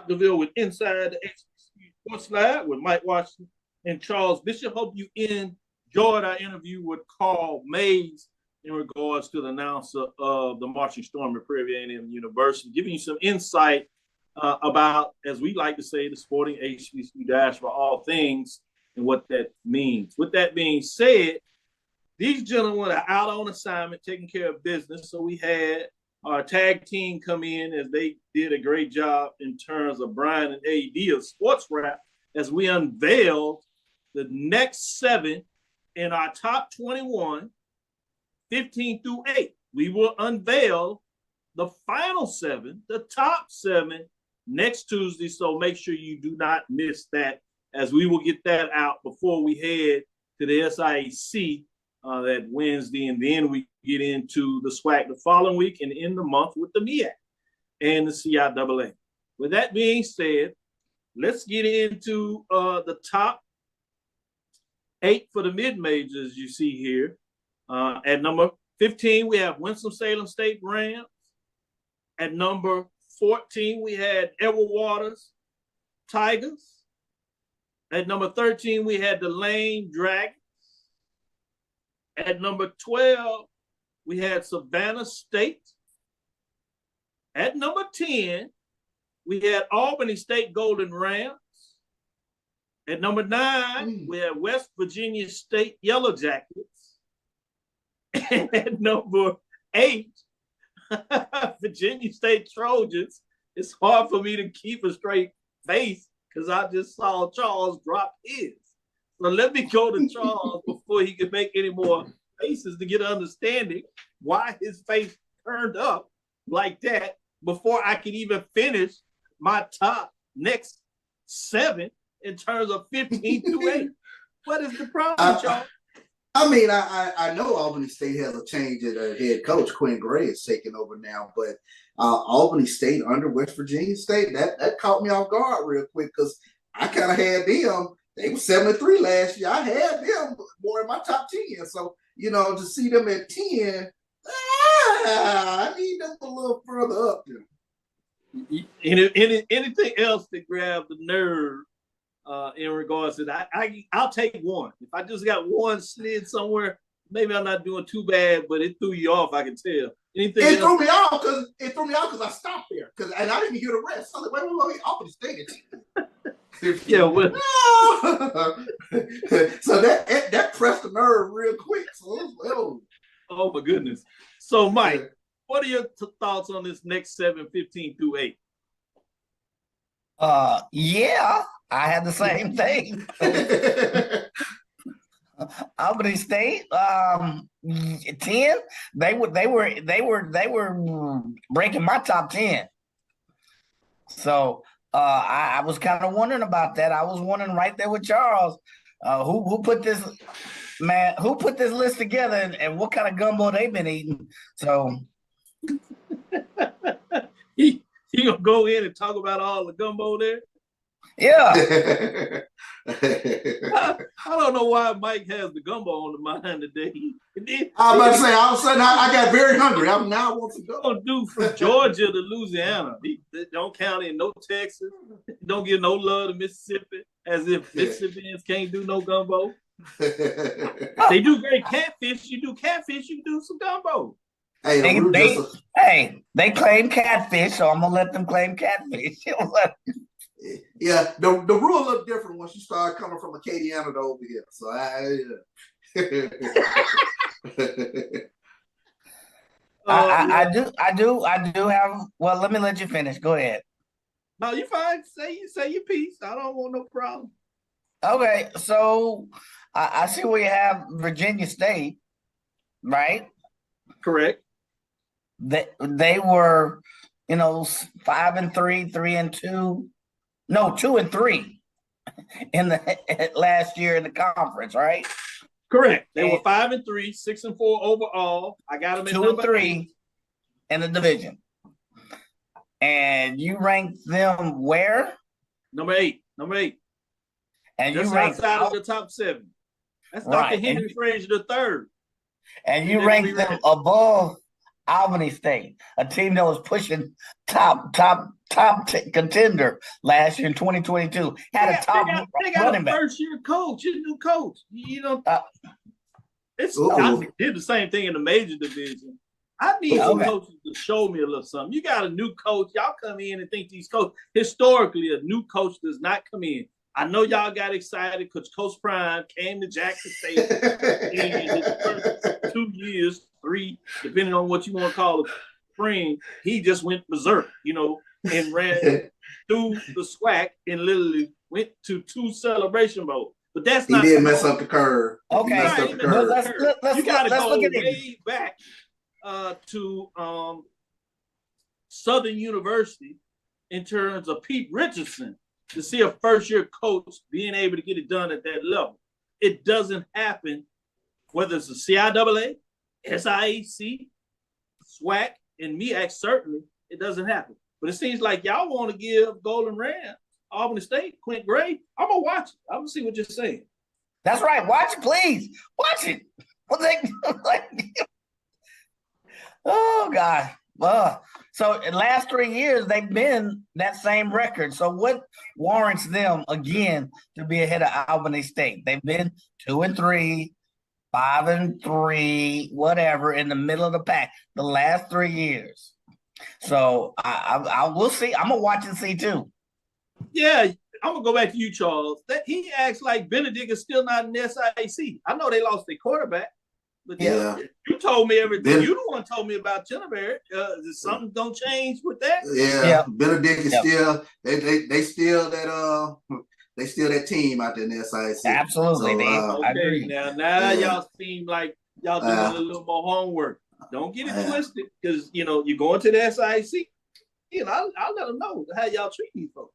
Cavil with Inside the HBCU Sports Lab with Mike Washington and Charles Bishop. Hope you enjoy enjoyed our interview with Carl Mays in regards to the announcer of the Marching Storm at Prairie A&M University, giving you some insight about, as we like to say, the sporting HBCU dash for all things and what that means. With that being said, these gentlemen are out on assignment, taking care of business. So we had our tag team come in as they did a great job in terms of Brian and AD of Sports Rap as we unveiled the next 7 in our top 21, 15 through 8. We will unveil the final 7, the top 7, next Tuesday. So make sure you do not miss that, as we will get that out before we head to the SIAC that Wednesday. And then we get into the SWAC the following week and end the month with the MEAC and the CIAA. With that being said, let's get into the top 8 for the mid-majors you see here. At number 15, we have Winston-Salem State Rams. At number 14, we had Edward Waters Tigers. At number 13, we had the Lane Dragons. At number 12, we had Savannah State. At number 10, we had Albany State Golden Rams. At number 9, we had West Virginia State Yellow Jackets. And at number 8, Virginia State Trojans. It's hard for me to keep a straight face because I just saw Charles drop his. So let me go to Charles before he can make any more faces to get an understanding why his face turned up like that before I can even finish my top next 7 in terms of 15 to 8. What is the problem, Charles? I mean, I know Albany State has a change at head coach. Quinn Gray is taking over now, but Albany State under West Virginia State, that caught me off guard real quick because I kind of had them. They were 7-3 last year. I had them more in my top 10. So, to see them at 10, I need them a little further up there. Anything else that grabbed the nerve in regards to that? I'll take one. If I just got one slid somewhere, maybe I'm not doing too bad, but it threw you off, I can tell. Anything it threw me off because I stopped there and I didn't hear the rest. I was like, wait, Albany State. Yeah, well. So that pressed the nerve real quick. So oh my goodness. So Mike, what are your thoughts on this next 7, 15 through 8? Yeah, I had the same thing. Albany State, 10. They were breaking my top 10. So I was kind of wondering about that. I was wondering right there with Charles, who put this list together and what kind of gumbo they've been eating. So he gonna go in and talk about all the gumbo there? Yeah. I don't know why Mike has the gumbo on the mind today. I was about to say, all of a sudden I got very hungry. Now I want to go. Don't do from Georgia to Louisiana. He don't count in no Texas. Don't give no love to Mississippi, as if Mississippians can't do no gumbo. They do great catfish. You do catfish, you do some gumbo. Hey, they claim catfish, so I'm gonna let them claim catfish. Yeah, the rule look different once you start coming from Acadiana to over here. So I do have. Well, let me let you finish. Go ahead. No, you fine. Say your piece. I don't want no problem. Okay, so I see where you have Virginia State, right? Correct. They were, 5-3, 3-2. No, 2-3 in the last year in the conference, right? Correct. They were 5-3, 6-4 overall. I got them at 2-3 in the division. And you ranked them where? Number 8. And that's you ranked outside of the top 7. That's Dr. Henry Frazier III. And you ranked them above Albany State, a team that was pushing top contender last year in 2022. Had a top they got running a back. first-year coach, a new coach. I did the same thing in the major division. I need some coaches to show me a little something. You got a new coach. Y'all come in and think these coaches. Historically, a new coach does not come in. I know y'all got excited because Coach Prime came to Jackson State in his first 2 years, 3, depending on what you want to call it, spring. He just went berserk, and ran through the SWAC and literally went to 2 celebration bowls. But that's not. He did mess up the curve. Okay, you got to go way back to Southern University in terms of Pete Richardson to see a first-year coach being able to get it done at that level. It doesn't happen, whether it's the CIAA, SIAC, SWAC, and MEAC, certainly, it doesn't happen. But it seems like y'all want to give Golden Ram, Albany State, Quint Gray. I'm going to watch it. I'm going to see what you're saying. That's right. Watch it, please. Watch it. Oh, God. So in the last 3 years, they've been that same record. So what warrants them, again, to be ahead of Albany State? They've been 2-3, 5-3, whatever, in the middle of the pack the last 3 years. So I will see. I'm going to watch and see, too. Yeah, I'm going to go back to you, Charles. He acts like Benedict is still not in the SIAC. I know they lost their quarterback. But yeah, you told me everything. You the one told me about Jennifer. Is something don't change with that? Yeah. Benedict is still they still that team out there in the SIC. Absolutely. So, okay, now y'all seem like y'all doing a little more homework. Don't get it twisted, because you're going to the SIC. I'll let them know how y'all treat these folks.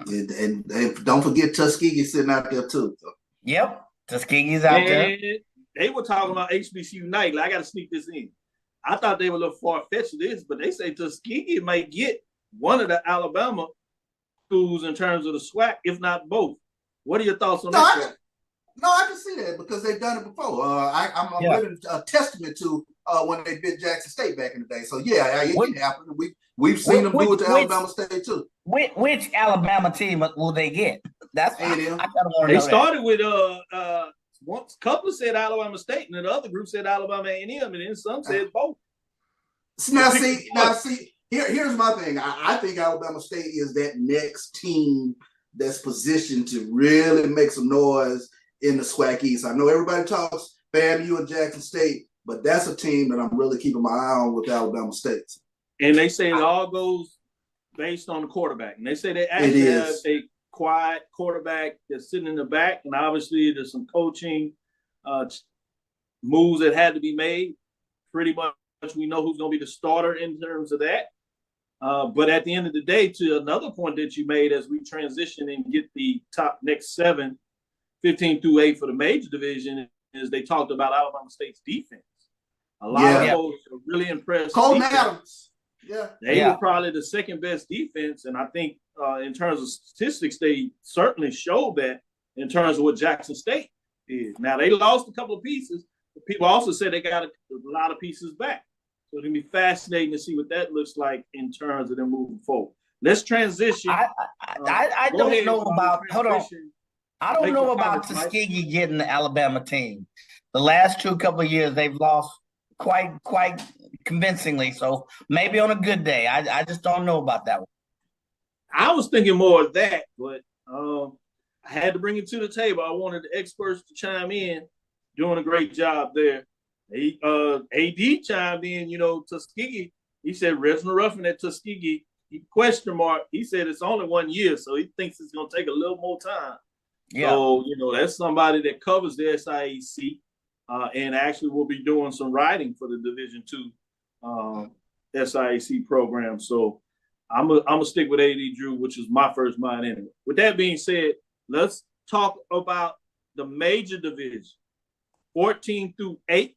And don't forget Tuskegee sitting out there too. So. Yep, Tuskegee's out there. They were talking about HBCU night. I got to sneak this in. I thought they were a little far-fetched with this, but they say Tuskegee might get one of the Alabama schools in terms of the SWAC, if not both. What are your thoughts on that? I can see that because they've done it before. I'm really a testament to when they bit Jackson State back in the day. So it can happen. We've seen them do it to Alabama State too. Which Alabama team will they get? That's I kind of want to know. They started with one couple said Alabama State, and the other group said Alabama A&M, and then some said both. Now see, here's my thing. I think Alabama State is that next team that's positioned to really make some noise in the SWAC East. I know everybody talks FAMU and Jackson State, but that's a team that I'm really keeping my eye on with Alabama State. And they say it all goes based on the quarterback. And they say they actually have a quiet quarterback that's sitting in the back, and obviously there's some coaching moves that had to be made. Pretty much we know who's going to be the starter in terms of that. But at the end of the day, to another point that you made, as we transition and get the top next 7, 15 through 8 for the major division, is they talked about Alabama State's defense. A lot of folks are really impressed. Coleman Adams. They were probably the second best defense, and I think in terms of statistics, they certainly showed that in terms of what Jackson State did. Now, they lost a couple of pieces, but people also said they got a lot of pieces back. So it's going to be fascinating to see what that looks like in terms of them moving forward. Let's transition. I don't know about – hold on. I don't know about Tuskegee getting the Alabama team. The last couple of years, they've lost quite convincingly. So maybe on a good day. I just don't know about that one. I was thinking more of that, but I had to bring it to the table. I wanted the experts to chime in, doing a great job there. AD chimed in, Tuskegee. He said Reginald Ruffin at Tuskegee, he said it's only 1 year, so he thinks it's going to take a little more time. Yeah. So, that's somebody that covers the SIAC and actually will be doing some writing for the Division II SIAC program. So I'm gonna stick with AD Drew, which is my first mind anyway. With that being said, let's talk about the major division, 14 through 8.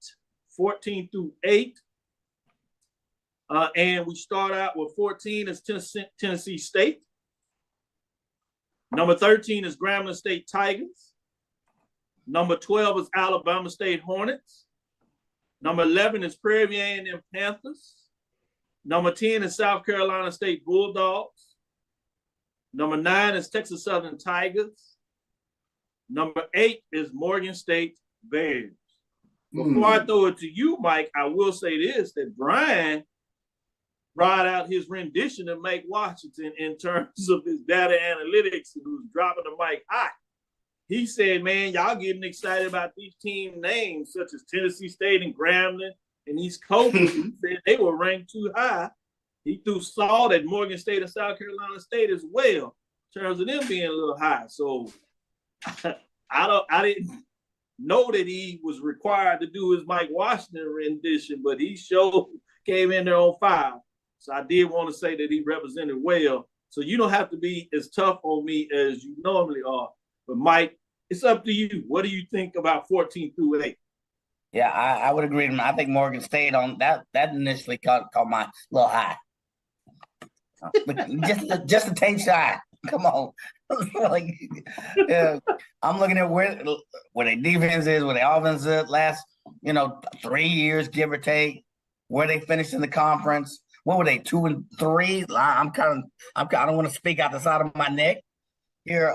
And we start out with 14 is Tennessee State. Number 13 is Grambling State Tigers. Number 12 is Alabama State Hornets. Number 11 is Prairie View A&M Panthers. Number 10 is South Carolina State Bulldogs. Number 9 is Texas Southern Tigers. Number 8 is Morgan State Bears. Before I throw it to you, Mike, I will say this, that Brian brought out his rendition of Mike Washington in terms of his data analytics, and was dropping the mic hot. He said, man, y'all getting excited about these team names such as Tennessee State and Grambling and these coaches. He said they were ranked too high. He threw salt at Morgan State and South Carolina State as well, in terms of them being a little high. So I didn't know that he was required to do his Mike Washington rendition, but he came in there on fire. So I did want to say that he represented well. So you don't have to be as tough on me as you normally are. But Mike, it's up to you. What do you think about 14 through 8? Yeah, I would agree. I think Morgan State on that initially caught my little high. just a taste shy. Come on. Like, yeah, I'm looking at where their defense is, where their offense is last, 3 years, give or take, where they finished in the conference. What were they, 2 and 3? I don't want to speak out the side of my neck here.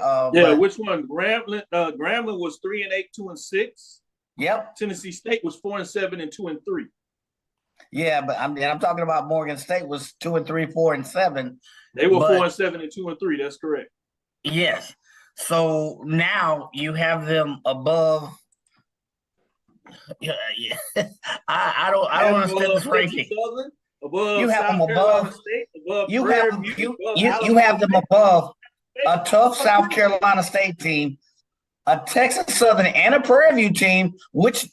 Which one? Grambling was 3 and 8, 2 and 6. Yep. Tennessee State was 4 and 7 and 2 and 3. Yeah, but I'm talking about Morgan State was 2 and 3, 4 and 7. They were 4 and 7 and 2 and 3. That's correct. Yes. So now you have them above. Yeah. I don't understand this ranking. You have them above. You have them above a tough South Carolina State team, a Texas Southern, and a Prairie View team, which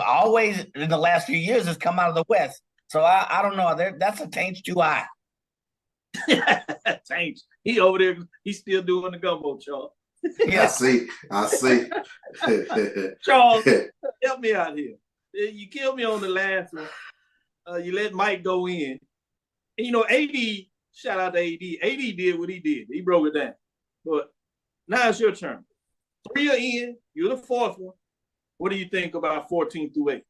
always in the last few years has come out of the West. So I don't know. That's a taint too high. Taint. He over there. He's still doing the gumbo, Charles. Yeah. I see. Charles, help me out here. You killed me on the last one. You let Mike go in. And AD, shout out to AD. AD did what he did. He broke it down. But now it's your turn. 3 are in. You're the 4th one. What do you think about 14 through 8?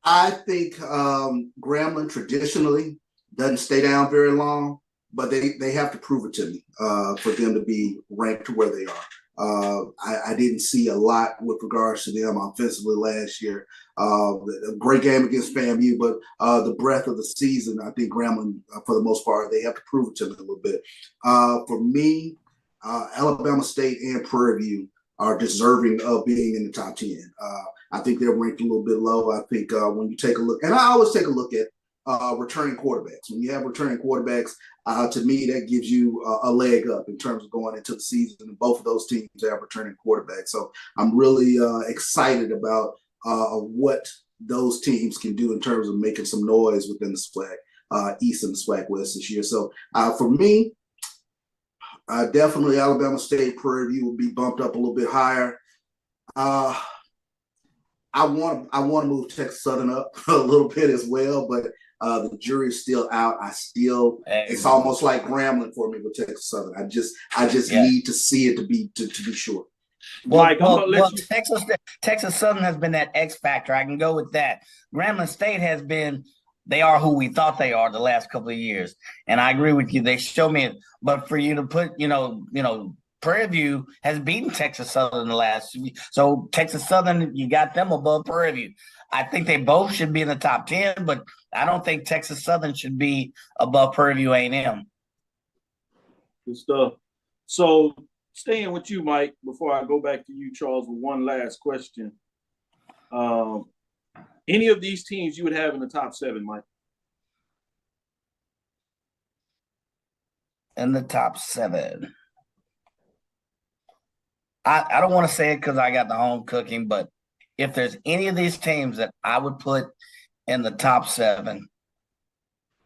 I think Grambling traditionally doesn't stay down very long, but they have to prove it to me for them to be ranked to where they are. I didn't see a lot with regards to them offensively last year. A great game against FAMU, but the breadth of the season, I think Grambling, for the most part, they have to prove it to me a little bit. For me, Alabama State and Prairie View are deserving of being in the top 10. I think they're ranked a little bit low. I think when you take a look, and I always take a look at returning quarterbacks. When you have returning quarterbacks, to me, that gives you a leg up in terms of going into the season. And both of those teams have returning quarterbacks. So I'm really excited about what those teams can do in terms of making some noise within the SWAC East and the SWAC West this year. So for me, definitely Alabama State, Prairie View will be bumped up a little bit higher. I want to move Texas Southern up a little bit as well, but the jury is still out. It's almost like Grambling for me with Texas Southern. I just need to see it to be sure. Texas Southern has been that X factor. I can go with that. Grambling State has been. They are who we thought they are the last couple of years, and I agree with you. They show me it, but for you to put, Prairie View has beaten Texas Southern the last. So Texas Southern, you got them above Prairie View. I think they both should be in the top 10, but I don't think Texas Southern should be above Prairie View A&M. Good stuff. So staying with you, Mike, before I go back to you, Charles, with one last question. Any of these teams you would have in the top 7, Mike? In the top 7. I don't want to say it because I got the home cooking, but if there's any of these teams that I would put in the top 7,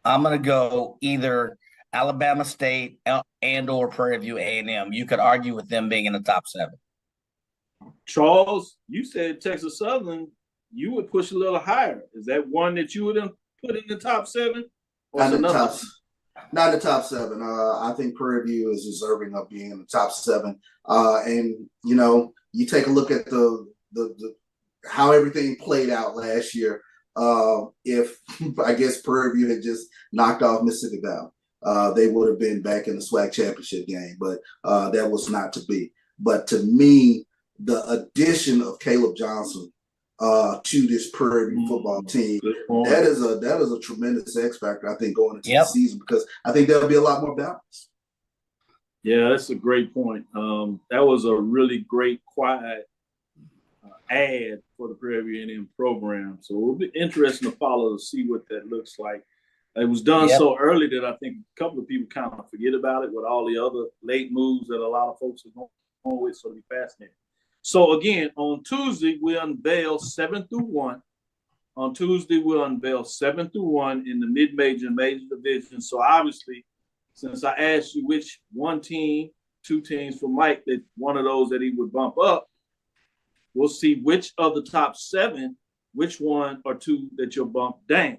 I'm going to go either Alabama State and or Prairie View A&M. You could argue with them being in the top 7. Charles, you said Texas Southern, you would push a little higher. Is that one that you would put in the top 7? Not in the top 7. I think Prairie View is deserving of being in the top 7. And you take a look at the how everything played out last year. If I guess Prairie View had just knocked off Mississippi Valley, they would have been back in the SWAC championship game. But that was not to be. But to me, the addition of Caleb Johnson to this Prairie View football team. That is a tremendous X factor, I think, going into the season, because I think there'll be a lot more balance. Yeah, that's a great point. That was a really great, quiet ad for the Prairie View A&M program. So it'll be interesting to follow to see what that looks like. It was done so early that I think a couple of people kind of forget about it with all the other late moves that a lot of folks are going with. So it'll be fascinating. So again, on Tuesday, we unveil 7 through 1. On Tuesday, we'll unveil 7 through 1 in the mid-major and major division. So obviously, since I asked you which one team, two teams for Mike, that one of those that he would bump up, we'll see which of the top 7, which one or two that you'll bump down.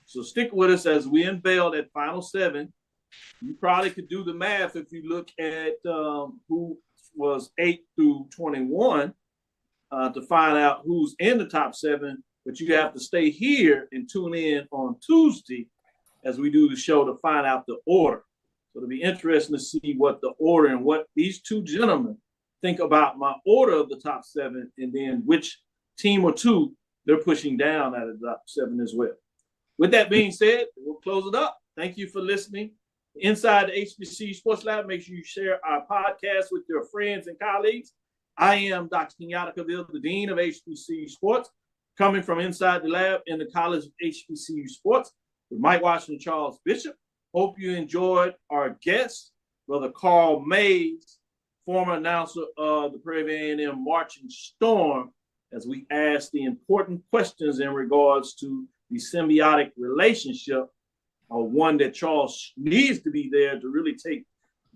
So stick with us as we unveil that final 7. You probably could do the math if you look at who was 8 through 21 to find out who's in the top 7. But you have to stay here and tune in on Tuesday as we do the show to find out the order. So it'll be interesting to see what the order and what these two gentlemen think about my order of the top 7, and then which team or two they're pushing down out of the top 7 as well. With that being said, we'll close it up. Thank you for listening. Inside the HBCU Sports Lab, make sure you share our podcast with your friends and colleagues. I am Dr. Kenyatta Cavil, the Dean of HBCU Sports, coming from inside the lab in the College of HBCU Sports with Mike Washington, Charles Bishop. Hope you enjoyed our guest, Brother Carl Mays, former announcer of the Prairie View A&M Marching Storm, as we ask the important questions in regards to the symbiotic relationship, one that Charles needs to be there to really take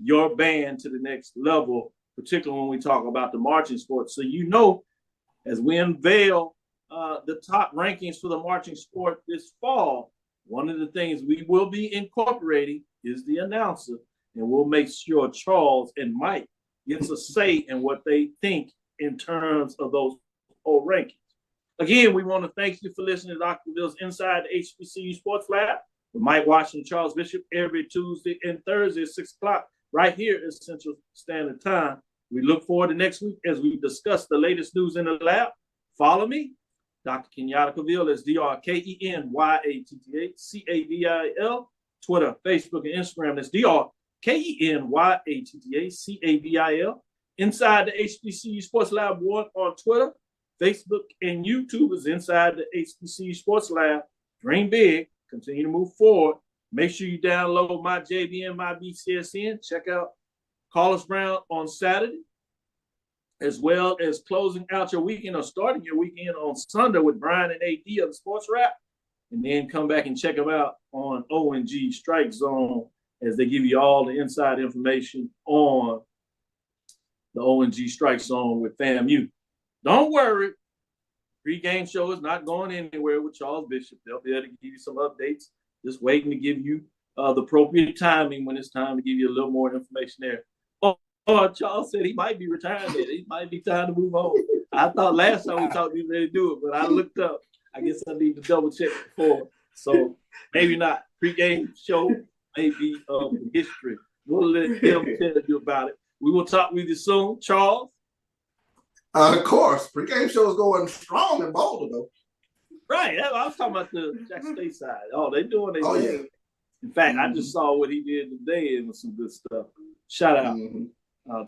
your band to the next level, particularly when we talk about the marching sport. So you know, as we unveil the top rankings for the marching sport this fall, one of the things we will be incorporating is the announcer, and we'll make sure Charles and Mike gets a say in what they think in terms of those whole rankings. Again, we want to thank you for listening to Dr. Bill's Inside the HBCU Sports Lab with Mike Washington, Charles Bishop, every Tuesday and Thursday at 6 o'clock right here at Central Standard Time. We look forward to next week as we discuss the latest news in the lab. Follow me, Dr. Kenyatta Cavil, that's DrKenyattaCavil, Twitter, Facebook, and Instagram, that's DrKenyattaCavil. Inside the HBCU Sports Lab 1 on Twitter, Facebook, and YouTube is Inside the HBCU Sports Lab. Dream big, continue to move forward. Make sure you download my JBN, my BCSN. Check out Carlos Brown on Saturday, as well as closing out your weekend or starting your weekend on Sunday with Brian and AD of the Sports Rap. And then come back and check them out on ONG Strike Zone as they give you all the inside information on the ONG Strike Zone with FAMU. Don't worry, pre-game show is not going anywhere with Charles Bishop. They'll be able to give you some updates, just waiting to give you the appropriate timing when it's time to give you a little more information there. Charles said he might be retiring. It might be time to move on. I thought last time we talked he was ready to do it, but I looked up. I guess I need to double check before. So maybe not. Pre-game show may be history. We'll let him tell you about it. We will talk with you soon. Charles? Of course. Pre-game show is going strong in Boulder, though. Right. I was talking about the Jackson State side. Oh, they're doing their thing. Yeah. In fact, I just saw what he did today. It was some good stuff. Shout out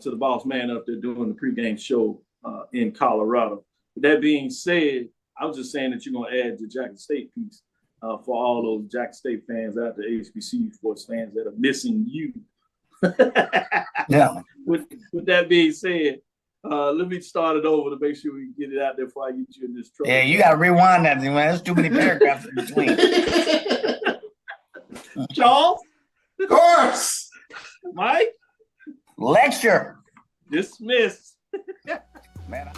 to the boss man up there doing the pregame show in Colorado. With that being said, I was just saying that you're going to add your Jackson State piece for all those Jackson State fans out there, HBCU sports fans that are missing you. Yeah. With that being said, let me start it over to make sure we get it out there before I get you in this trouble. Yeah, you got to rewind that, man. There's too many paragraphs in between. Charles? Of course. Mike? Lecture. Dismissed. Man,